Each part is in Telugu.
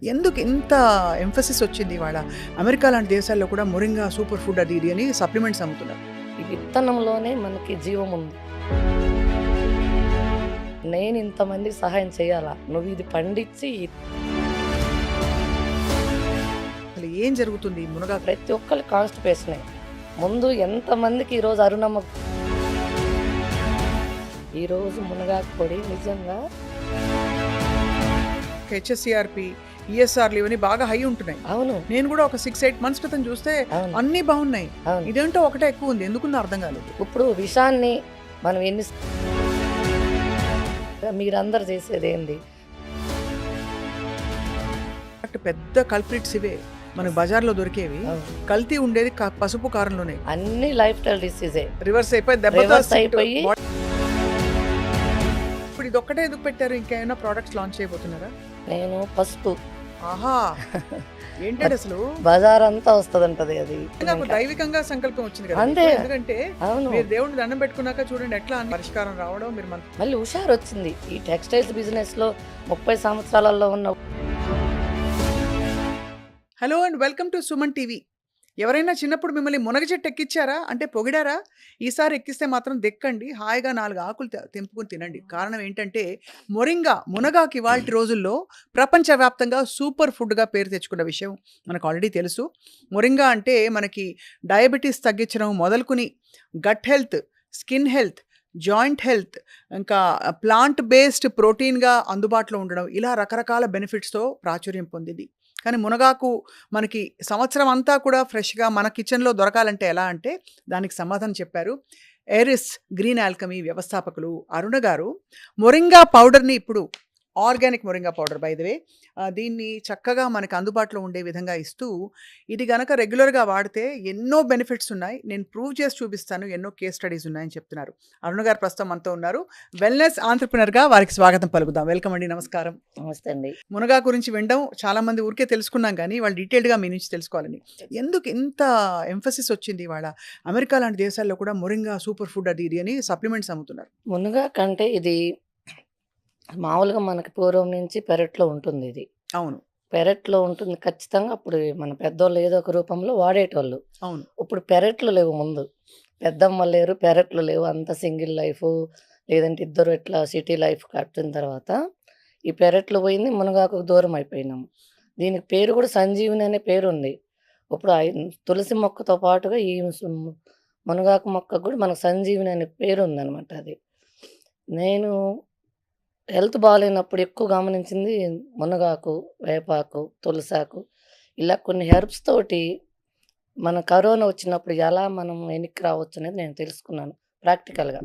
ఎందుకు ఇంత ఎంఫసిస్ వచ్చింది ఇవాళ? అమెరికా లాంటి దేశాల్లో కూడా మొరింగా సూపర్ ఫుడ్ అది ఇది అని సప్లిమెంట్స్ అమ్ముతున్నారు. ఈ విత్తనంలోనే మనకి జీవం ఉంది. నేను ఇంతమందికి సహాయం చేయాలా? నువ్వు ఇది పండించి అసలు ఏం జరుగుతుంది ఈ మునగాకు? ప్రతి ఒక్కళ్ళు కాన్స్టిపేషనే. ముందు ఎంతమందికి ఈరోజు అరుణమ్మ ఈరోజు మునగాకు పొడి నిజంగా హెచ్ఎస్సిఆర్‌పి, ఈఎస్ఆర్‌లు ఇవన్నీ బాగా హై ఉంటున్నాయి. అవును. నేను కూడా ఒక 6, 8 మంత్స్ క్రితం చూస్తే అవును. అన్నీ బాగున్నాయి. అవును. ఇదేంటో ఒకటే ఎక్కువ ఉంది. ఎందుకుందో అర్థం కాలేదు. ఇప్పుడు విషాన్ని మనం మీరందరూ చేసేదేంది? అటు పెద్ద కల్ప్రిట్స్ ఇవే. మనకు బజార్‌లో దొరికేవి. అవును. కల్తీ ఉండేది పసుపు కారంలోనే. అన్ని లైఫ్ స్టైల్ డిసీజే. రివర్స్ అయిపోయి దెబ్బతో రివర్స్ అయిపోయి ఇప్పుడు ఇదొక్కటే ఎందుకు పెట్టారు? ఇంకేమైనా ప్రొడక్ట్స్ లాంచ్ చేయబోతున్నారా? నేను పసుపు ఆహా! ఏంటంటే అసలు బజార్ అంతా వస్తదంటది అది. నాకు దైవికంగా సంకల్పం వచ్చింది కదా. అంతే. ఎందుకంటే అవును. మీరు దేవుడిని దండం పెట్టుకున్నాక చూడండి ఎట్లా అన్ని పరిష్కారం రావడం మీరు మన మళ్ళీ హుషారు వచ్చింది. ఈ టెక్స్టైల్స్ బిజినెస్ లో 30 సంవత్సరాలలో ఉన్న hello and welcome to Suman TV. ఎవరైనా చిన్నప్పుడు మిమ్మల్ని మునగ చెట్టు ఎక్కిచ్చారా? అంటే పొగిడారా? ఈసారి ఎక్కిస్తే మాత్రం దెక్కండి. హాయిగా 4 ఆకులు తెంపుకొని తినండి. కారణం ఏంటంటే మునగాకు ఇవాల్టి రోజుల్లో ప్రపంచవ్యాప్తంగా సూపర్ ఫుడ్‌గా పేరు తెచ్చుకున్న విషయం మనకు ఆల్రెడీ తెలుసు. మొరింగా అంటే మనకి డయాబెటిస్ తగ్గించడం మొదలుకొని gut health, skin health, joint health, ఇంకా ప్లాంట్ బేస్డ్ ప్రోటీన్‌గా అందుబాటులో ఉండడం, ఇలా రకరకాల బెనిఫిట్స్‌తో ప్రాచుర్యం పొందింది. కానీ మునగాకు మనకి సంవత్సరం అంతా కూడా ఫ్రెష్‌గా మన కిచెన్‌లో దొరకాలంటే ఎలా అంటే దానికి సమాధానం చెప్పారు. ఎరిస్ గ్రీన్ ఆల్కెమీ వ్యవస్థాపకులు అరుణ గారు. మొరింగా పౌడర్‌ని ఇప్పుడు organic moringa powder by the way దీన్ని చక్కగా మనకు అందుబాటులో ఉండే విధంగా ఇస్తూ, ఇది గనక రెగ్యులర్‌గా వాడితే ఎన్నో బెనిఫిట్స్ ఉన్నాయి. నేను ప్రూవ్ చేసి చూపిస్తాను. ఎన్నో కేస్ స్టడీస్ ఉన్నాయని చెప్తున్నారు. అరుణ గారు ప్రస్తుతం మనతో ఉన్నారు. వెల్‌నెస్ ఆంత్రప్రెన్యూర్‌గా వారికి స్వాగతం పలుకుదాం. వెల్కమ్ అండి. నమస్కారం. నమస్తే అండి. మునగా గురించి వినడం చాలామంది ఊరికే తెలుసుకున్నాం కానీ వాళ్ళు డీటెయిల్డ్‌గా మీ నుంచి తెలుసుకోవాలని. ఎందుకు ఇంత ఎంఫసిస్ వచ్చింది ఇవాళ? అమెరికా లాంటి దేశాల్లో కూడా మొరింగా సూపర్ ఫుడ్ అది ఇది అని సప్లిమెంట్స్ అమ్ముతున్నారు. మునగాకంటే ఇది మామూలుగా మనకి పూర్వం నుంచి పెరట్లో ఉంటుంది ఇది. అవును. పెరట్లో ఉంటుంది ఖచ్చితంగా. అప్పుడు మన పెద్దోళ్ళు ఏదో ఒక రూపంలో వాడేటోళ్ళు. అవును. ఇప్పుడు పెరట్లు లేవు ముందు. పెద్దమ్మ లేరు, పెరట్లు లేవు. అంతా సింగిల్ లైఫు, లేదంటే ఇద్దరు ఇట్లా సిటీ లైఫ్ కట్టిన తర్వాత ఈ పెరట్లు పోయింది, మునగాకుకు దూరం అయిపోయినాము. దీనికి పేరు కూడా సంజీవని అనే పేరుంది. ఇప్పుడు తులసి మొక్కతో పాటుగా ఈ మునగాకు మొక్కకు కూడా మనకు సంజీవని అనే పేరుందనమాట అది. నేను హెల్త్ బాలేనప్పుడు ఎక్కువ గమనించింది మునగాకు, వేపాకు, తులసాకు, ఇలా కొన్ని హెర్బ్స్ తోటి మన కరోనా వచ్చినప్పుడు ఎలా మనం వెనక్కి రావచ్చనేది నేను తెలుసుకున్నాను ప్రాక్టికల్‌గా.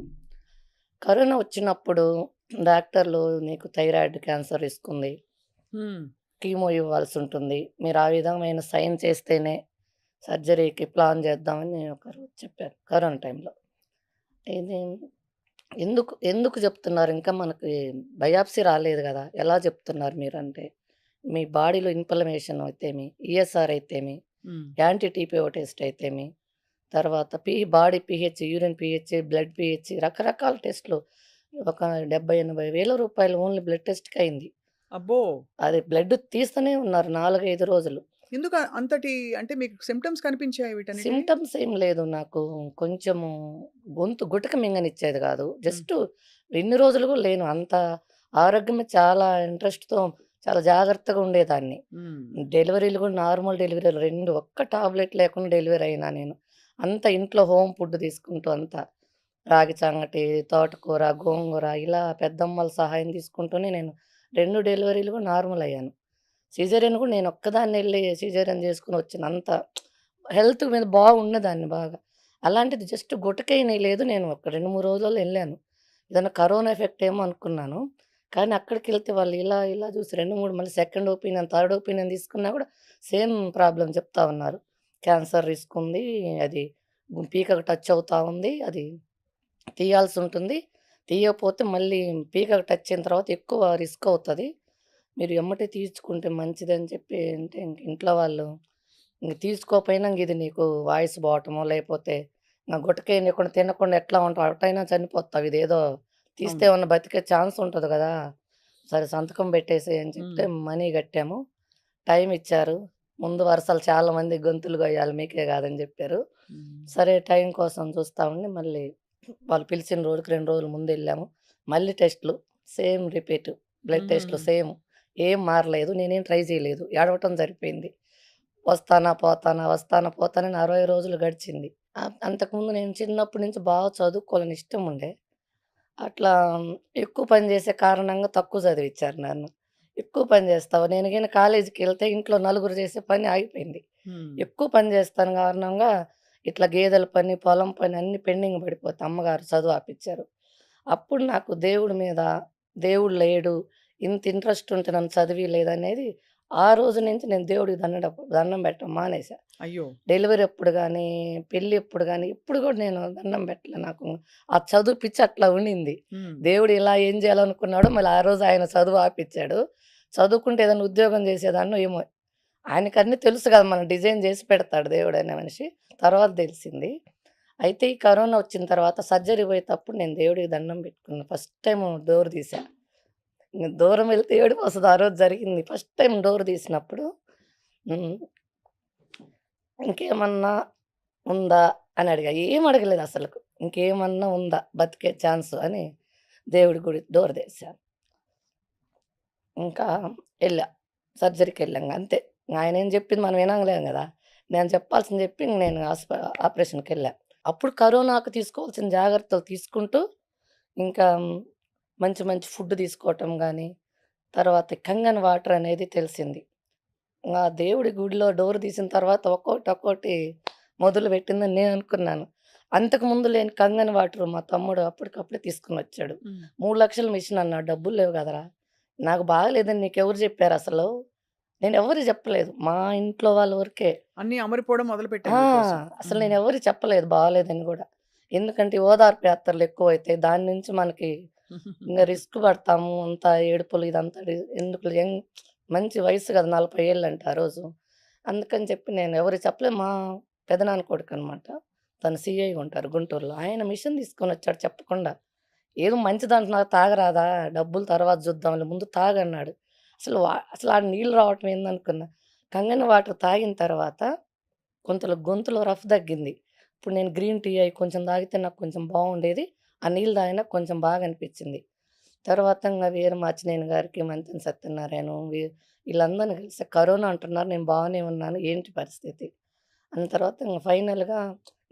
కరోనా వచ్చినప్పుడు డాక్టర్లు నీకు థైరాయిడ్ క్యాన్సర్ రిస్క్ ఉంది. హ్మ్. కీమో ఇవ్వాల్సుంటుంది. మీరు ఆ విధమైన సైన్ చేస్తేనే సర్జరీకి ప్లాన్ చేద్దామని ఒకరు చెప్పారు కరోనా టైంలో. ఇది ఎందుకు ఎందుకు చెప్తున్నారు? ఇంకా మనకి బయాప్సీ రాలేదు గదా! ఎలా చెప్తున్నారు మీరంటే, మీ బాడీలో ఇన్‌ఫ్లమేషన్ అయితేమి, ఈఎస్ఆర్ అయితేమి, హ్మ్. యాంటీ టీపీఓ టెస్ట్ అయితేమి, తర్వాత body pH, urine pH, blood pH రకరకాల టెస్ట్‌లు ఒక 70, 80 వేల రూపాయలు ఓన్లీ బ్లడ్ టెస్ట్‌కి అయింది. అబ్బో! అది బ్లడ్ తీస్తూనే ఉన్నారు 4, 5 రోజులు. ఎందుకు అంతటి అంటే మీకు సింప్టమ్స్ కనిపించాయా వీటన్నిటివి? సింప్టమ్స్ ఏం లేదు నాకు. కొంచెము గొంతు గుటక మింగనిచ్చేది గాదు. హ్మ్. జస్ట్ ఇన్ని రోజులు గూడా లేను. అంత ఆరోగ్యం మీద చాలా ఇంట్రెస్ట్‌తో చాలా జాగ్రత్తగా ఉండేదాన్ని. హ్మ్. డెలివరీలు గూడా నార్మల్ డెలివరీలు 2 ఒక్క టాబ్లెట్ లేకుండా డెలివరీ అయినా నేను. అంతా ఇంట్లో హోమ్ ఫుడ్ తీసుకుంటూ అంతా. రాగి సంగటి, తోటకూర, గోంగూర ఇలా పెద్దమ్మల సహాయం తీసుకుంటూనే నేను 2 డెలివరీలు గూడా నార్మల్ అయ్యాను. సిజేరియన్ గూడా నేనొక్కదాన్నెళ్లి సిజేరియన్ జేసుకొనొచ్చాను. అంత హెల్త్ మీద బాగున్నదాన్ని బాగా. అలాంటిది జస్ట్ గుటకైనా లేదు. నేను ఒక 2, 3 రోజుల్లో ఎళ్ళాను. ఏదన్నా కరోనా ఎఫెక్ట్ ఏమో అనుకున్నాను. కానీ అక్కడికెళ్తే వాళ్ళు ఇలా, ఇలా చూసి 2, 3 మళ్ళీ సెకండ్ ఒపీనియన్, థర్డ్ ఒపీనియన్ తీసుకున్నా గూడా సేమ్ ప్రాబ్లమ్ చెప్తా ఉన్నారు. క్యాన్సర్ రిస్క్ ఉంది. అది పీకకు టచ్ అవుతా ఉంది. అది తీయాల్సుంటుంది. తీయకపోతే మళ్ళీ పీకకు టచ్ అయిన తర్వాత ఎక్కువ రిస్క్ అవుతది. మీరు ఎమ్మటే తీర్చుకుంటే మంచిదని చెప్పి అంటే ఇంక ఇంట్లో వాళ్ళు ఇంక తీసుకోపోయినా ఇంక ఇది నీకు వాయిస్ పోవటమో, లేపోతే గుటకేయనీయకుండా తినకుండా ఎట్లా ఉంటావు? అటైనా చనిపోతావు. ఇదేదో తీస్తే అవును. ఏమన్నా బతికే ఛాన్స్ ఉంటది గదా! సరే సంతకం పెట్టేసేయి అని చెప్తే హ్మ్. మనీ కట్టాము. టైం ఇచ్చారు. ముందు వరుసలు చాలా మంది గొంతులు గొయ్యాలి మీకే గాదని జెప్పారు. హ్మ్. సరే టైం కోసం చూస్తా ఉండి మళ్ళీ వాళ్ళు పిలిచిన రోజుకి 2 రోజుల ముందెళ్ళాము. మళ్ళీ టెస్ట్‌లు సేమ్ రిపీట్. బ్లడ్ టెస్ట్‌లు హుహుహు. సేమ్. ఏం మారలేదు. నేనేం ట్రై చేయలేదు. ఏడవటం సరిపోయింది. వస్తానా, పోతానా, వస్తానా, పోతానా అని 60 రోజులు గడిచింది. అంతకుముందు నేను చిన్నప్పటి నుంచి బాగా చదువుకోవాలని ఇష్టం ఉండే. అట్లా ఎక్కువ పని చేసే కారణంగా తక్కువ చదివిచ్చారు నన్ను. ఎక్కువ పని చేస్తావు నేను గాని కాలేజీకెళ్తే ఇంట్లో నలుగురు చేసే పని ఆగిపోయింది. హ్మ్. ఎక్కువ పని చేస్తాను కారణంగా ఇట్లా గేదెల పని, పొలం పని అన్నీ పెండింగ్ పడిపోతే అమ్మగారు చదువు ఆపిచ్చారు. అప్పుడు నాకు దేవుడి మీద దేవుడు లేడు, ఇంత ఇంట్రెస్ట్ ఉంటే నన్ను చదివీయలేదనేది ఆ రోజు నుంచి నేను దేవుడికి దండం పెట్టడం మానేశా. అయ్యో! డెలివరీ అప్పుడు గానీ, పెళ్ళెప్పుడు గానీ, ఇప్పుడు గూడా నేను దండం పెట్టలే. నాకు ఆ చదువు పిచ్చి అట్లా ఉండింది. హ్మ్. దేవుడు ఇలా ఏం జేయాలనుకున్నాడో మళ్ళీ ఆ రోజు ఆయన చదువు ఆపిచ్చాడు. చదువుకుంటే ఏదైనా ఉద్యోగం జేసేదాన్నో ఏమో! ఆయనకన్నీ తెలుసు గదా! మనం డిజైన్ జేసి పెడతాడు దేవుడనే మనిషి. తర్వాత దెలిసింది. అయితే ఈ కరోనా వచ్చిన తర్వాత సర్జరీ పోయేటప్పుడు నేను దేవుడికి దండం పెట్టుకున్నా. ఫస్ట్ టైము డోర్ తీశా. ఇంగ దూరం వెళ్తే ఏడుపొస్తది. ఆ రోజు జరిగింది. ఫస్ట్ టైమ్ డోర్ తీసినప్పుడు హ్మ్. ఇంకేమన్నా ఉందా? అని అడిగా. ఏం అడగలేదసలకు. ఇంకేమన్నా ఉందా? బతికే ఛాన్సు అని దేవుడి గుడి డోర్ తీశాను. ఇంకా ఎళ్ళా. సర్జరీకెళ్ళాం అంతే. ఆయనేం చెప్పింది మనం వినంలేం గదా! నేను చెప్పాల్సింది చెప్పి ఇంక నేను ఆపరేషన్‌కెళ్ళా. అప్పుడు కరోనాకు తీసుకోవాల్సిన జాగ్రత్తలు తీసుకుంటూ ఇంకా మంచి మంచి ఫుడ్ తీసుకోవటం గానీ, తర్వాత కంగన్ వాటర్ అనేది తెలిసింది. ఆ దేవుడి గుడిలో డోర్ తీసిన తర్వాత ఒక్కోటి, ఒక్కోటి మొదలుపెట్టిందని నేననుకున్నాను. అంతకుముందు లేని కంగన్ వాటరు మా తమ్ముడు అప్పటికప్పుడే తీసుకొనొచ్చాడు. హ్మ్. 3,00,000 మిషన్ అన్నాడు. డబ్బులు లేవు కదరా! నాకు బాగాలేదని నీకెవరు చెప్పారసలు? నేనెవ్వరికి చెప్పలేదు. మా ఇంట్లో వాళ్ళ వరకే. అన్నీ అమరిపోవడం మొదలుపెట్టాయి ఆ! మీకోసం. అసలు హ్మ్. నేనెవరికీ చెప్పలేదు బాలేదని గూడా. ఎందుకంటే ఈ ఓదార్పు యాత్రలు ఎక్కువైతాయి. దాని నుంచి మనకి ఇంగ రిస్క్ పడతాము. అంతా ఏడుపులు ఇదంతా ఎందుకులే మంచి వయసు కదా! 40 ఏళ్ళంట ఆ రోజు. అందుకని చెప్పి నేను ఎవరికీ చెప్పలేదు. మా పెదనాన్న కొడుకనమాట. తను సీఐగా ఉంటారు గుంటూరులో. ఆయన మిషన్ తీసుకొనొచ్చాడు చెప్పకుండా. ఏదో మంచిదంటున్నారు తాగరాదా? డబ్బులు తర్వాత చూద్దాంలే ముందు తాగన్నాడు. అసలు ఆ నీళ్ళు రావటం ఏందనుకున్నా. కంగన వాటర్ తాగిన తర్వాత గొంతులో రఫ్ తగ్గింది. ఇప్పుడు నేను గ్రీన్ టీ అయి కొంచెం తాగితే నాకు కొంచెం బావుండేది. ఆ నీళ్ళు తాగినాక కొంచెం బాగా అనిపిచ్చింది. తర్వాత ఇంగ వీర మాచినేని గారికి, మంతెన సత్యనారాయణ వీళ్ళందరిని కలిసి కరోనా అంటున్నారు. నేను బాగానే ఉన్నాను. ఏంటి పరిస్థితి? అన్న తర్వాత ఇంగ ఫైనల్‌గా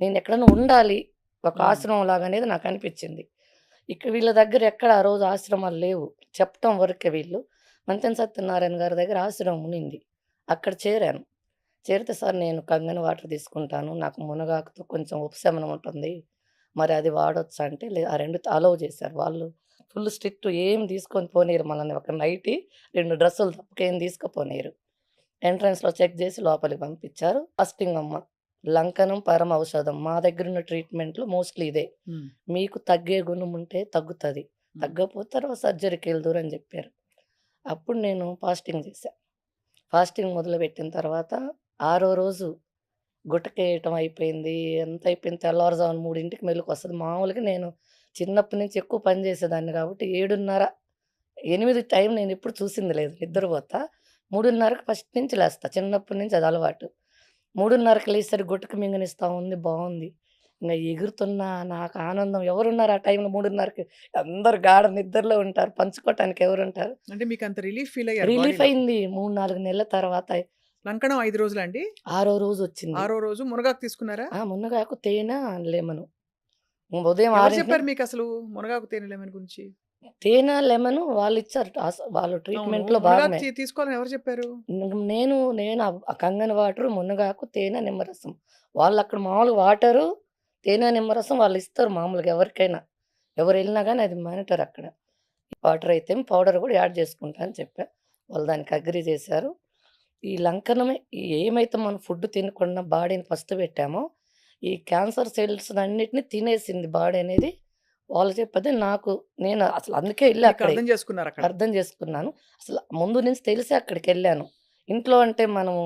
నేనెక్కడన్నా ఉండాలి. ఒక హ్మ్. ఆశ్రమం లాగా అనేది నాకనిపిచ్చింది. వీళ్ళ దగ్గర ఎక్కడ ఆ రోజు ఆశ్రమాలు లేవు. చెప్పటం వరకే వీళ్ళు. మంతెన సత్యనారాయణ గారి దగ్గర ఆశ్రమం ఉన్నింది. అక్కడ చేరాను. చేరితే సార్ నేను కంగన వాటర్ తీసుకుంటాను. నాకు మునగాకుతో కొంచెం ఉపశమనం ఉంటుంది. మరి అది వాడొచ్చా అంటే ఆ 2 అలౌ చేశారు. వాళ్ళు ఫుల్ స్ట్రిక్ట్ ఏం తీసుకొని పోనీయరు మనల్ని. ఒక నైటీ, 2 డ్రెస్సులు తప్ప ఏం తీసుకపోనీయరు. ఎంట్రన్స్‌లో చెక్ చేసి లోపలికి పంపించారు. ఫాస్టింగ్ అమ్మ. లంకనం పరమౌషధం. మా దగ్గరున్న ట్రీట్మెంట్‌లో మోస్ట్‌లీ ఇదే. హ్మ్. మీకు తగ్గే గుణం ఉంటే తగ్గుతది. హ్మ్. తగ్గకపోతే తర్వాత సర్జరీకెళ్దురు అని జెప్పారు. అప్పుడు నేను ఫాస్టింగ్ చేశా. ఫాస్టింగ్ మొదలుపెట్టిన తర్వాత ఆరో రోజు గుటకేయటం అయిపోయింది. అంతా అయిపోయింది. తెల్లవారుజామున 3కి మెలుకువొస్తది. మామూలుగా నేను చిన్నప్పటి నుంచి ఎక్కువ పని చేసేదాన్ని కాబట్టి 7:30, 8 టైం నేనెప్పుడు చూసింది లేదు. నిద్రపోతా. 3:30కి ఫస్ట్ నుంచి లేస్తా. చిన్నప్పటి నుంచి అది అలవాటు. 3:30కి లేసేసరికి గుటక మింగనిస్తా ఉంది. బావుంది. ఇంగ ఎగురుతున్నా నాకు ఆనందం. ఎవరున్నారు ఆ టైంలో 3:30కి? అందరూ గాఢ నిద్రలో ఉంటారు. పంచుకోవటానికి ఎవరుంటారు? అంటే మీకంత రిలీఫ్ ఫీల్ అయ్యారు రిలీఫ్ బాడీలో. అయింది. 3, 4 నెలల తర్వాత లంకణం 5 రోజులా అండి? ఆరో రోజొచ్చింది. ఆరో రోజు మునగాకు తీసుకున్నారా? మునగాకు, తేనె, లెమను. ఉదయం ఎవరు 6 చెప్పారు మీకసలు మునగాకు తేనె లెమన్ గురించి? తేనె, లెమను వాళ్ళిచ్చారు. వాళ్ళు అవును. ట్రీట్‌మెంట్‌లో మునగాకు భాగమే. తీసుకోవాలని ఎవరు చెప్పారు? నేను ఆ కంగన వాటరు, మునగాకు, తేనె, నిమ్మరసం. వాళ్ళక్కడ మామూలుగా వాటరు, తేనె, నిమ్మరసం వాళ్ళిస్తారు మామూలుగా ఎవరికైనా. ఎవరెళ్ళినా గాని అది మానిటర్ అక్కడ. వాటర్ అయితే పౌడర్ గూడా యాడ్ చేసుకుంటా అని చెప్పా. వాళ్ళు దానికి అగ్రీ చేశారు. ఈ లంకనమే ఏమైతే మనం ఫుడ్ తినకుండా బాడీని పస్తు పెట్టామో, ఈ క్యాన్సర్ సెల్స్‌నన్నిటిని తినేసింది బాడీ అనేది వాళ్ళు చెప్పదే నేను అసలు అందుకే ఎళ్ళా మీకు అక్కడే. అర్థం చేసుకున్నారక్కడ. అర్థం చేసుకున్నాను. అసలు ముందు నుంచి తెలిసే అక్కడికెళ్ళాను. ఇంట్లో అంటే మనము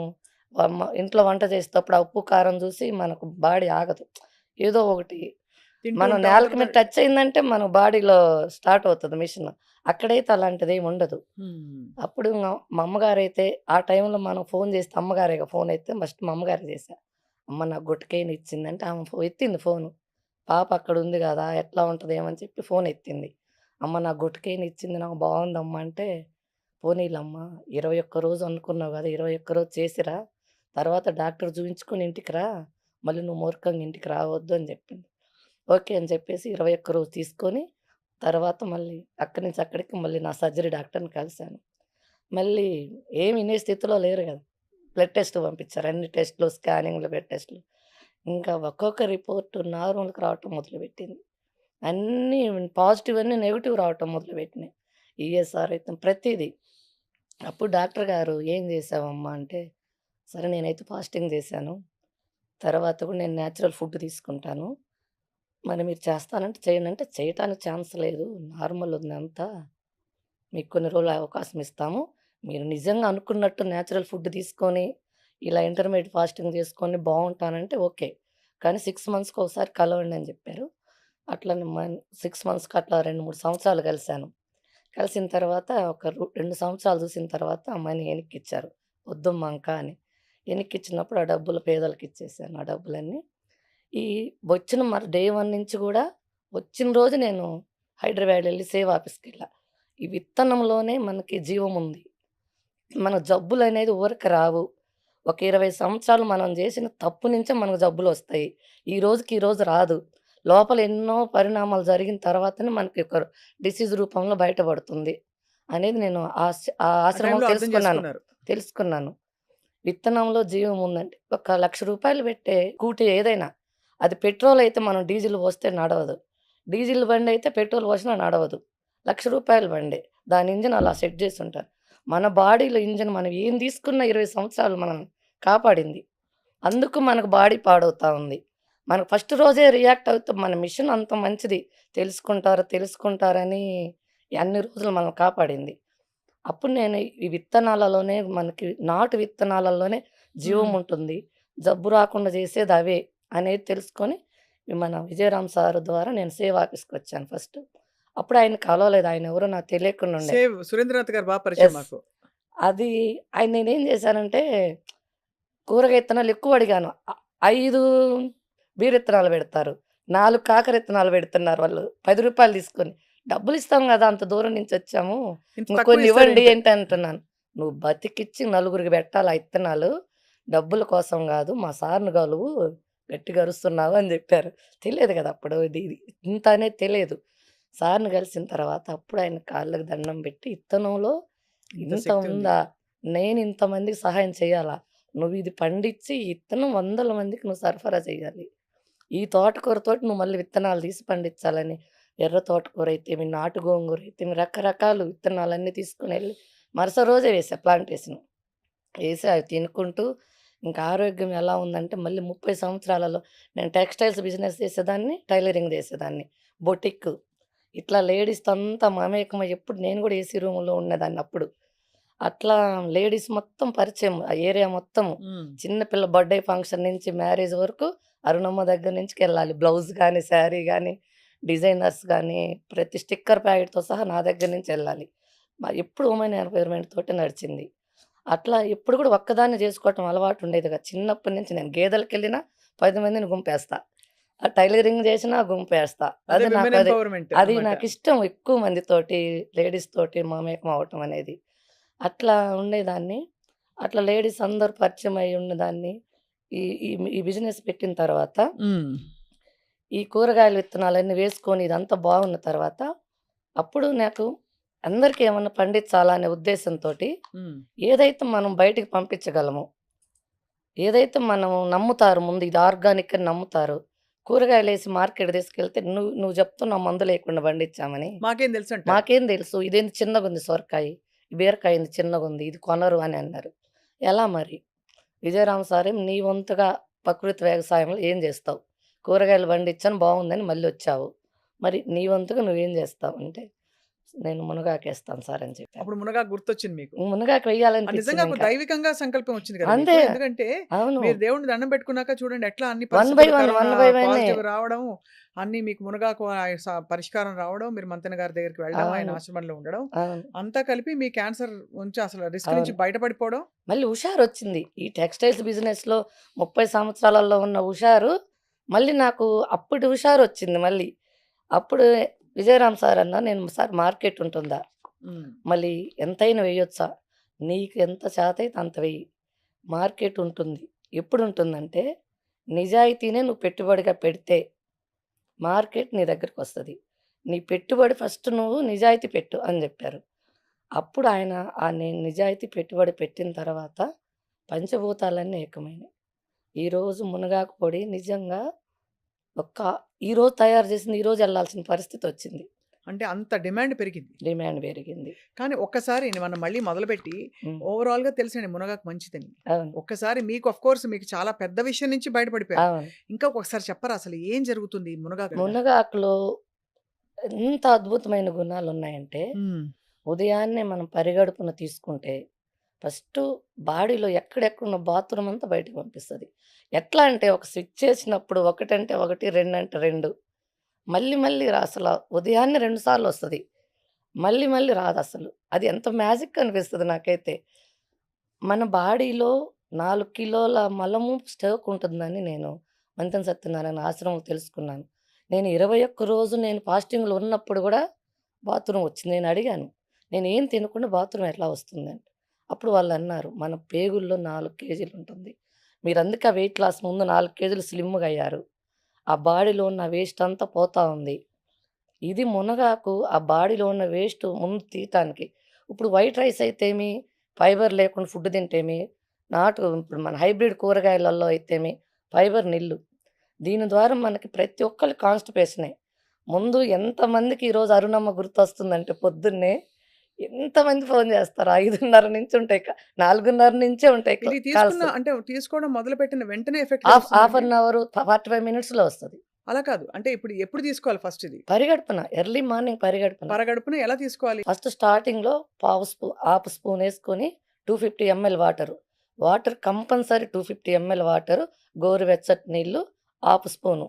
ఇంట్లో వంట చేసేటప్పుడు ఆ ఉప్పు, కారం చూసి మనకు బాడీ ఆగదు. ఏదో ఒకటి తింటూ మనం ఉంటాం. నేలకి మీద అందరితో టచ్ అయిందంటే మన బాడీలో స్టార్ట్ అవుతది మిషన్. అక్కడైతే అలాంటిదేమి ఉండదు. హ్మ్. అప్పుడు మా అమ్మగారైతే ఆ టైంలో మనం ఫోన్ చేస్తే అమ్మగారేగా ఫోన్ ఎత్తే ఫస్ట్ మా అమ్మగారికి చేశా. అమ్మ నాకు గుట్టకేని ఇచ్చిందంటే ఆమె ఎత్తింది ఫోను. పాప అక్కడుంది గదా! ఎట్లా ఉంటదేమో అని చెప్పి ఫోన్ ఎత్తింది. అమ్మ నాకు గుట్టకేని ఇచ్చింది నాకు బావుందమ్మా అంటే, పోనీలమ్మా 21 రోజు అనుకున్నావు గదా! 21 రోజు చేసిరా. తర్వాత డాక్టర్ చూయించుకొని ఇంటికి రా. మళ్ళీ నువ్వు మూర్ఖంగా ఇంటికి రావద్దు అని చెప్పింది. ఓకే అని చెప్పేసి 21 రోజు తీసుకొని, తర్వాత మళ్ళీ అక్కడి నుంచి అక్కడికి మళ్ళీ నా సర్జరీ డాక్టర్‌ని కలిసాను. మళ్ళీ ఏమి ఇనే స్థితిలో లేరు గదా! బ్లడ్ టెస్ట్ పంపించారు. అన్ని టెస్ట్‌లు, స్కానింగ్‌లు, బ్లడ్ టెస్ట్‌లు. ఇంకా ఒక్కొక్క రిపోర్ట్ నార్మల్‌కి రావటం మొదలుపెట్టింది. అన్నీ పాజిటివ్ అన్నీ నెగెటివ్ రావటం మొదలుపెట్టినాయి. ఈఎస్ఆర్ అయితే ప్రతీదీ. అప్పుడు డాక్టర్ గారు "ఏం చేశావమ్మా?" అంటే, సరే నేనైతే ఫాస్టింగ్ చేశాను. తర్వాత కూడా నేను నేచురల్ ఫుడ్ తీసుకుంటాను. మరి మీరు చేస్తానంటే చేయండి అంటే, చేయటానికి ఛాన్స్ లేదు. నార్మల్ ఉందంతా. మీకు కొన్ని రోజులు అవకాశం ఇస్తాము. మీరు నిజంగా అనుకున్నట్టు నేచురల్ ఫుడ్ తీసుకొని, ఇలా ఇంటర్మీడియేట్ ఫాస్టింగ్ చేసుకొని బావుంటానంటే ఓకే. కానీ 6 మంత్స్‌కి ఒకసారి కలవండి అని చెప్పారు. అట్లనే 6 మంత్స్‌కి అట్లా 2, 3 సంవత్సరాలు కలిసాను. కలిసిన తర్వాత ఒక 2 సంవత్సరాలు చూసిన తర్వాత మనీ ఎనిక్కిచ్చారు. వద్దమ్మా ఇంకా అని. ఎనిక్కిచ్చినప్పుడు ఆ డబ్బులు పేదలకిచ్చేసాను ఆ డబ్బులన్నీ. ఈ వచ్చిన డే 1 నుంచి గూడా వచ్చిన రోజు నేను హైదరాబాద్ ఎళ్లి సేవ్ ఆఫీస్‌కెళ్ళా. ఈ విత్తనంలోనే మనకి జీవముంది. మన జబ్బులనేది ఊరక రావు. ఒక 20 సంవత్సరాలు మనం జేసిన తప్పు నుంచే మనకు జబ్బులొస్తాయి. ఈ రోజుకి ఈ రోజు రాదు. లోపల ఎన్నో పరిణామాలు జరిగిన తర్వాతనే మనకి ఒక డిసీజ్ రూపంలో బయటపడుతుంది. అనేది నేను ఆ ఆ ఆశ్రమంలో టైంలో అర్థం తెలుసుకున్నాను. చేసుకున్నారు. తెలుసుకున్నాను. విత్తనంలో జీవం ఉందంటే ఒక రూ. 1,00,000 పెట్టే స్కూటీ ఏదైనా అది పెట్రోల్ అయితే మనం డీజిల్ పోస్తే నడవదు. డీజిల్ బండయితే పెట్రోల్ పోసినా నడవదు. రూ. 1,00,000 బండే. దాని ఇంజిన్ అలా సెట్ చేసుంటారు. మన బాడీలో ఇంజిన్ మనం ఏం తీసుకున్న 20 సంవత్సరాలు మనల్ని కాపాడింది. అందుకు మనకు బాడీ పాడవుతా ఉంది. మనకు ఫస్ట్ రోజే రియాక్ట్ అవుతాం. మన మిషన్ అంత మంచిది. తెలుసుకుంటారని అన్ని రోజులు మనల్ని కాపాడింది. అప్పుడు నేను ఈ విత్తనాలలోనే మనకి నాటు విత్తనాలలోనే జీవం హ్మ్. ఉంటుంది. జబ్బు రాకుండా చేసేది అవే అనేది తెలుసుకొని మన విజయరామ్ సార్ ద్వారా నేను సేవ్ ఆఫీస్‌కొచ్చాను ఫస్ట్. అప్పుడు ఆయన్ని కలవలేదు. ఆయనెవరో నాకు తెలియకుండా ఉండే. సేవ్ సురేంద్రనాథ్ గారు పరిచయం యెస్. మాకు. అది ఆయన నేనేం చేశానంటే కూరగాయ ఇత్తనాలు ఎక్కువ అడిగాను. 5 బీర ఇత్తనాలు పెడతారు. 4 కాకర ఇత్తనాలు పెడుతున్నారు వాళ్ళు. రూ. 10 తీసుకొని. డబ్బులిస్తాం గదా! అంత దూరం నుంచొచ్చాము. ఇంత ఇంక తక్కువ కొన్ని ఇవ్వండి ఇస్తారేంటి? ఏంటి అంటున్నాను. నువ్వు బతికిచ్చి నలుగురికి పెట్టాలి ఆ ఇత్తనాలు. డబ్బుల కోసం గాదు. మా సార్‌ని గలువు. గట్టిగా అరుస్తున్నావు అని జెప్పారు. తెలియదు గదా! అప్పుడు ఇది ఇంత అనేది తెలియదు. సార్‌ని కలిసిన తర్వాత అప్పుడు ఆయన కాళ్ళకి దండం పెట్టి ఇత్తనంలో ఇంత ఇంత శక్తి ఉంది. ఉందా? నేను ఇంతమందికి సహాయం చేయాలా? నువ్విది పండించి ఈ ఇత్తనం వందల మందికి నువ్వు సరఫరా చేయాలి. ఈ తోటకూరతోటి నువ్వు మళ్ళీ విత్తనాలు తీసి పండించాలని. ఎర్ర తోటకూర అయితేమి, నాటు గోంగూర అయితేమి రకరకాలు విత్తనాలన్నీ తీసుకొనెళ్ళి మరుసటి రోజే వేశా ప్లాంటేషన్. ఏసి అవి తినుకుంటూ ఇంకా ఆరోగ్యం ఎలా ఉందంటే మళ్ళీ 30 సంవత్సరాలలో నేను టెక్స్‌టైల్స్ బిజినెస్ చేసేదాన్ని, టైలరింగ్ చేసేదాన్ని. బొటిక్ ఇట్లా లేడీస్‌తో అంతా మమేకమై ఎప్పుడు నేను కూడా ఏసీ రూమ్‌లో ఉండేదాన్ని అప్పుడు. అట్లా లేడీస్ మొత్తం పరిచయం. ఆ ఏరియా మొత్తము. హ్మ్. చిన్న పిల్ల బర్త్‌డే ఫంక్షన్ నుంచి మ్యారేజ్ వరకు అరుణమ్మ దగ్గర నుంచికెళ్ళాలి. బ్లౌజ్ గాని, శారీ గాని, డిజైనర్స్ గాని, ప్రతి స్టిక్కర్ ప్యాకెట్‌తో సహా నా దగ్గర నుంచెళ్ళాలి. ఎప్పుడు ఉమెన్ ఎంపవర్‌మెంట్ తోటే నడిచింది. అట్లా ఎప్పుడు కూడా ఒక్కదాన్నే చేసుకోవటం అలవాటు ఉండేది కాదు. చిన్నప్పటి నుంచి నేను గేదెలకెళ్ళినా 10 మందిని గుంపేస్తా. టైలరింగ్ చేసినా గుంపేస్తా. అదే అది విమెన్ నాకది ఎంపవర్‌మెంట్ అది అన్నమాట. నాకిష్టం ఎక్కువ మందితోటి, లేడీస్ తోటి మమేకం అవ్వటం అనేది. అట్లా ఉండేదాన్ని. అట్లా లేడీస్ అందరూ పరిచయం అయ్యి ఉన్నదాన్ని. ఈ ఈ ఈ బిజినెస్ పెట్టిన తర్వాత, హ్మ్. ఈ కూరగాయల విత్తనాలన్నీ వేసుకొని ఇదంతా బాగున్న తర్వాత, అప్పుడు నాకు అందరికి ఏమన్నా పండించాలా అనే ఉద్దేశంతోటి, హ్మ్. ఏదైతే మనం బయటికి పంపించగలమో, ఏదైతే మనం నమ్ముతారు ముందు ఇది ఆర్గానిక్ అని నమ్ముతారు. కూరగాయలేసి మార్కెట్ తీసుకెళ్తే నువ్వు నువ్వు చెప్తున్నావు మందు లేకుండా పండించామని. మాకేం తెలుసంటారు. మాకేం తెలుసు ఇదేంది చిన్నగుంది సొరకాయి, బీరకాయ ఏంది చిన్నగుంది, ఇది కొనరు అని అన్నారు. ఎలా మరి? విజయరామ్ సారేమో నీ వంతుగా ప్రకృతి వ్యవసాయంలో ఏం జేస్తావు? కూరగాయలు పండించాను బావుందని మళ్ళొచ్చావు. మరి నీ వంతుగా నువ్వేం జేస్తావు? అంటే నేను మునగాకేస్తాను సార్ అని చెప్పాను. అప్పుడు మునగాకు గుర్తొచ్చింది మీకు. మునగాకు నిజంగా వెయ్యాలనిపించింది ఒక ఇంకా. దైవికంగా సంకల్పం వచ్చింది కదా అంతే. మీకు. ఎందుకంటే అవును. మీరు దేవుడిని దండం పెట్టుకున్నాక చూడండి ఎట్లా అన్ని 1 బై పరిస్థితులు 1, కరోనా 1 బై 1 పాజిటివ్ రావడం, అన్ని మీకు మునగాకు పరిష్కారం రావడం, మీరు మంతెన గారి దగ్గరికి వెళ్ళడం, ఆయన అవును. ఆశ్రమంలో ఉండడం, అవును. అంతా కలిపి మీ క్యాన్సర్ నుంచి అసలు రిస్క్ నుంచి అవును. బయటపడిపోవడం. మళ్ళీ హుషారొచ్చింది. ఈ టెక్స్‌టైల్స్ బిజినెస్‌లో 30 సంవత్సరాలలో ఉన్న హుషారు, మళ్ళీ నాకు అప్పటి హుషారొచ్చింది మళ్ళీ. అప్పుడు విజయరామ్ సార్ అన్నారు, "నేను సార్ మార్కెట్ ఉంటుందా? హ్మ్. మళ్ళీ ఎంతైనా వెయ్యొచ్చా? నీకు ఎంత చేతైతే అంత వెయ్యి. మార్కెట్ ఉంటుంది. ఎప్పుడుంటుందంటే, నిజాయితీనే నువ్వు పెట్టుబడిగా పెడితే మార్కెట్ నీ దగ్గరకొస్తది. నీ పెట్టుబడి ఫస్ట్ నువ్వు నిజాయితీ పెట్టు" అని జెప్పారు. అప్పుడు ఆయన నేను నిజాయితీ పెట్టుబడి పెట్టిన తర్వాత పంచభూతాలన్నీ ఏకమైనాయి. ఈరోజు మునగాకు పొడి నిజంగా ఒక్క ఈరోజు తయారు చేసింది ఈరోజు ఎళ్ళాల్సిన పరిస్థితొచ్చింది. అంటే అంత డిమాండ్ పెరిగింది. డిమాండ్ పెరిగింది. కానీ ఒక్కసారి మనం మళ్ళీ మొదలుపెట్టి హ్మ్. ఓవరాల్‌గా తెలుసండి మునగాకు మంచిదని. అవును. ఒక్కసారి మీకు కోర్స్ మీకు చాలా పెద్ద విషయం నుంచి బయటపడిపోయారు. అవును. ఇంకా ఒకసారి చెప్పరా అసలు ఏం జరుగుతుంది ఈ మునగాకు వల్ల? మునగాకులో ఎంత అద్భుతమైన గుణాలున్నాయంటే, హ్మ్. ఉదయాన్నే మనం పరిగడుపున తీసుకుంటే, ఫస్టు బాడీలో ఎక్కడెక్కడున్న బాత్రూమ్ అంతా బయటకి పంపిస్తది. ఎట్లా అంటే ఒక స్విచ్ చేసినప్పుడు ఒకటంటే ఒకటి, రెండంటే 2 మళ్ళీ మళ్ళీ అసల ఉదయాన్నే 2 సార్లొస్తది. మళ్ళీ మళ్ళీ రాదసలు. అది ఎంత మ్యాజిక్ అనిపిస్తది నాకైతే. మన బాడీలో 4 కిలోల మలము స్టాక్ ఉంటుందని నేను మంతెన సత్యనారాయణ ఆశ్రమంలో తెలుసుకున్నాను. నేను 21 రోజు నేను ఫాస్టింగ్‌లో ఉన్నప్పుడు గూడా బాత్రూమ్ వచ్చింది. నేను అడిగాను. నేనేం తినకుండా బాత్రూమ్ ఎట్లా వస్తుందంటే, అప్పుడు వాళ్ళన్నారు, "మన పేగుల్లో 4 కేజీలు ఉంటుంది. మీరందుకే ఆ వెయిట్ లాస్ ముందు 4 కేజీలు స్లిమ్‌గా అయ్యారు. ఆ బాడీలో ఉన్న వేస్ట్ అంతా పోతా ఉంది. ఇది మునగాకు ఆ బాడీలో ఉన్న వేస్ట్ ముందు తీయటానికి." ఇప్పుడు వైట్ రైస్ అయితేమి, ఫైబర్ లేకుండా ఫుడ్ తింటేమి, ఇప్పుడు మన హైబ్రిడ్ కూరగాయలలో అయితేమి ఫైబర్ నిల్లు. దీని ద్వారా మనకి ప్రతి ఒక్కళ్ళకి కాన్‌స్టిపేషనే. ముందు ఎంతమందికి ఈరోజు అరుణమ్మ గుర్తొస్తుందంటే పొద్దున్నే ఎంతమంది ఫోను చేస్తారు. 5:30 నుంచి ఉంటాయి. 4:30 నుంచే ఉంటాయి ఇది కాల్స్. అంటే తీసుకోవడం మొదలుపెట్టిన వెంటనే ఎఫెక్ట్ హాఫ్ తెలుస్తుందండి? అన్ అవర్ 45 మినిట్స్‌లో వస్తది. అలా కాదు. అంటే ఎప్పుడు తీసుకోవాలి ఫస్ట్ ఇది? పరిగడుపున ఎర్లీ మార్నింగ్ పరిగడుపున. పరగడుపున ఎలా తీసుకోవాలి? ఫస్ట్ స్టార్టింగ్‌లో హాఫ్ స్పూన్ యేసుకొని 250 ML water. Water compulsory 250 ML water, గోరువెచ్చటి నీళ్ళు హాఫ్ స్పూను.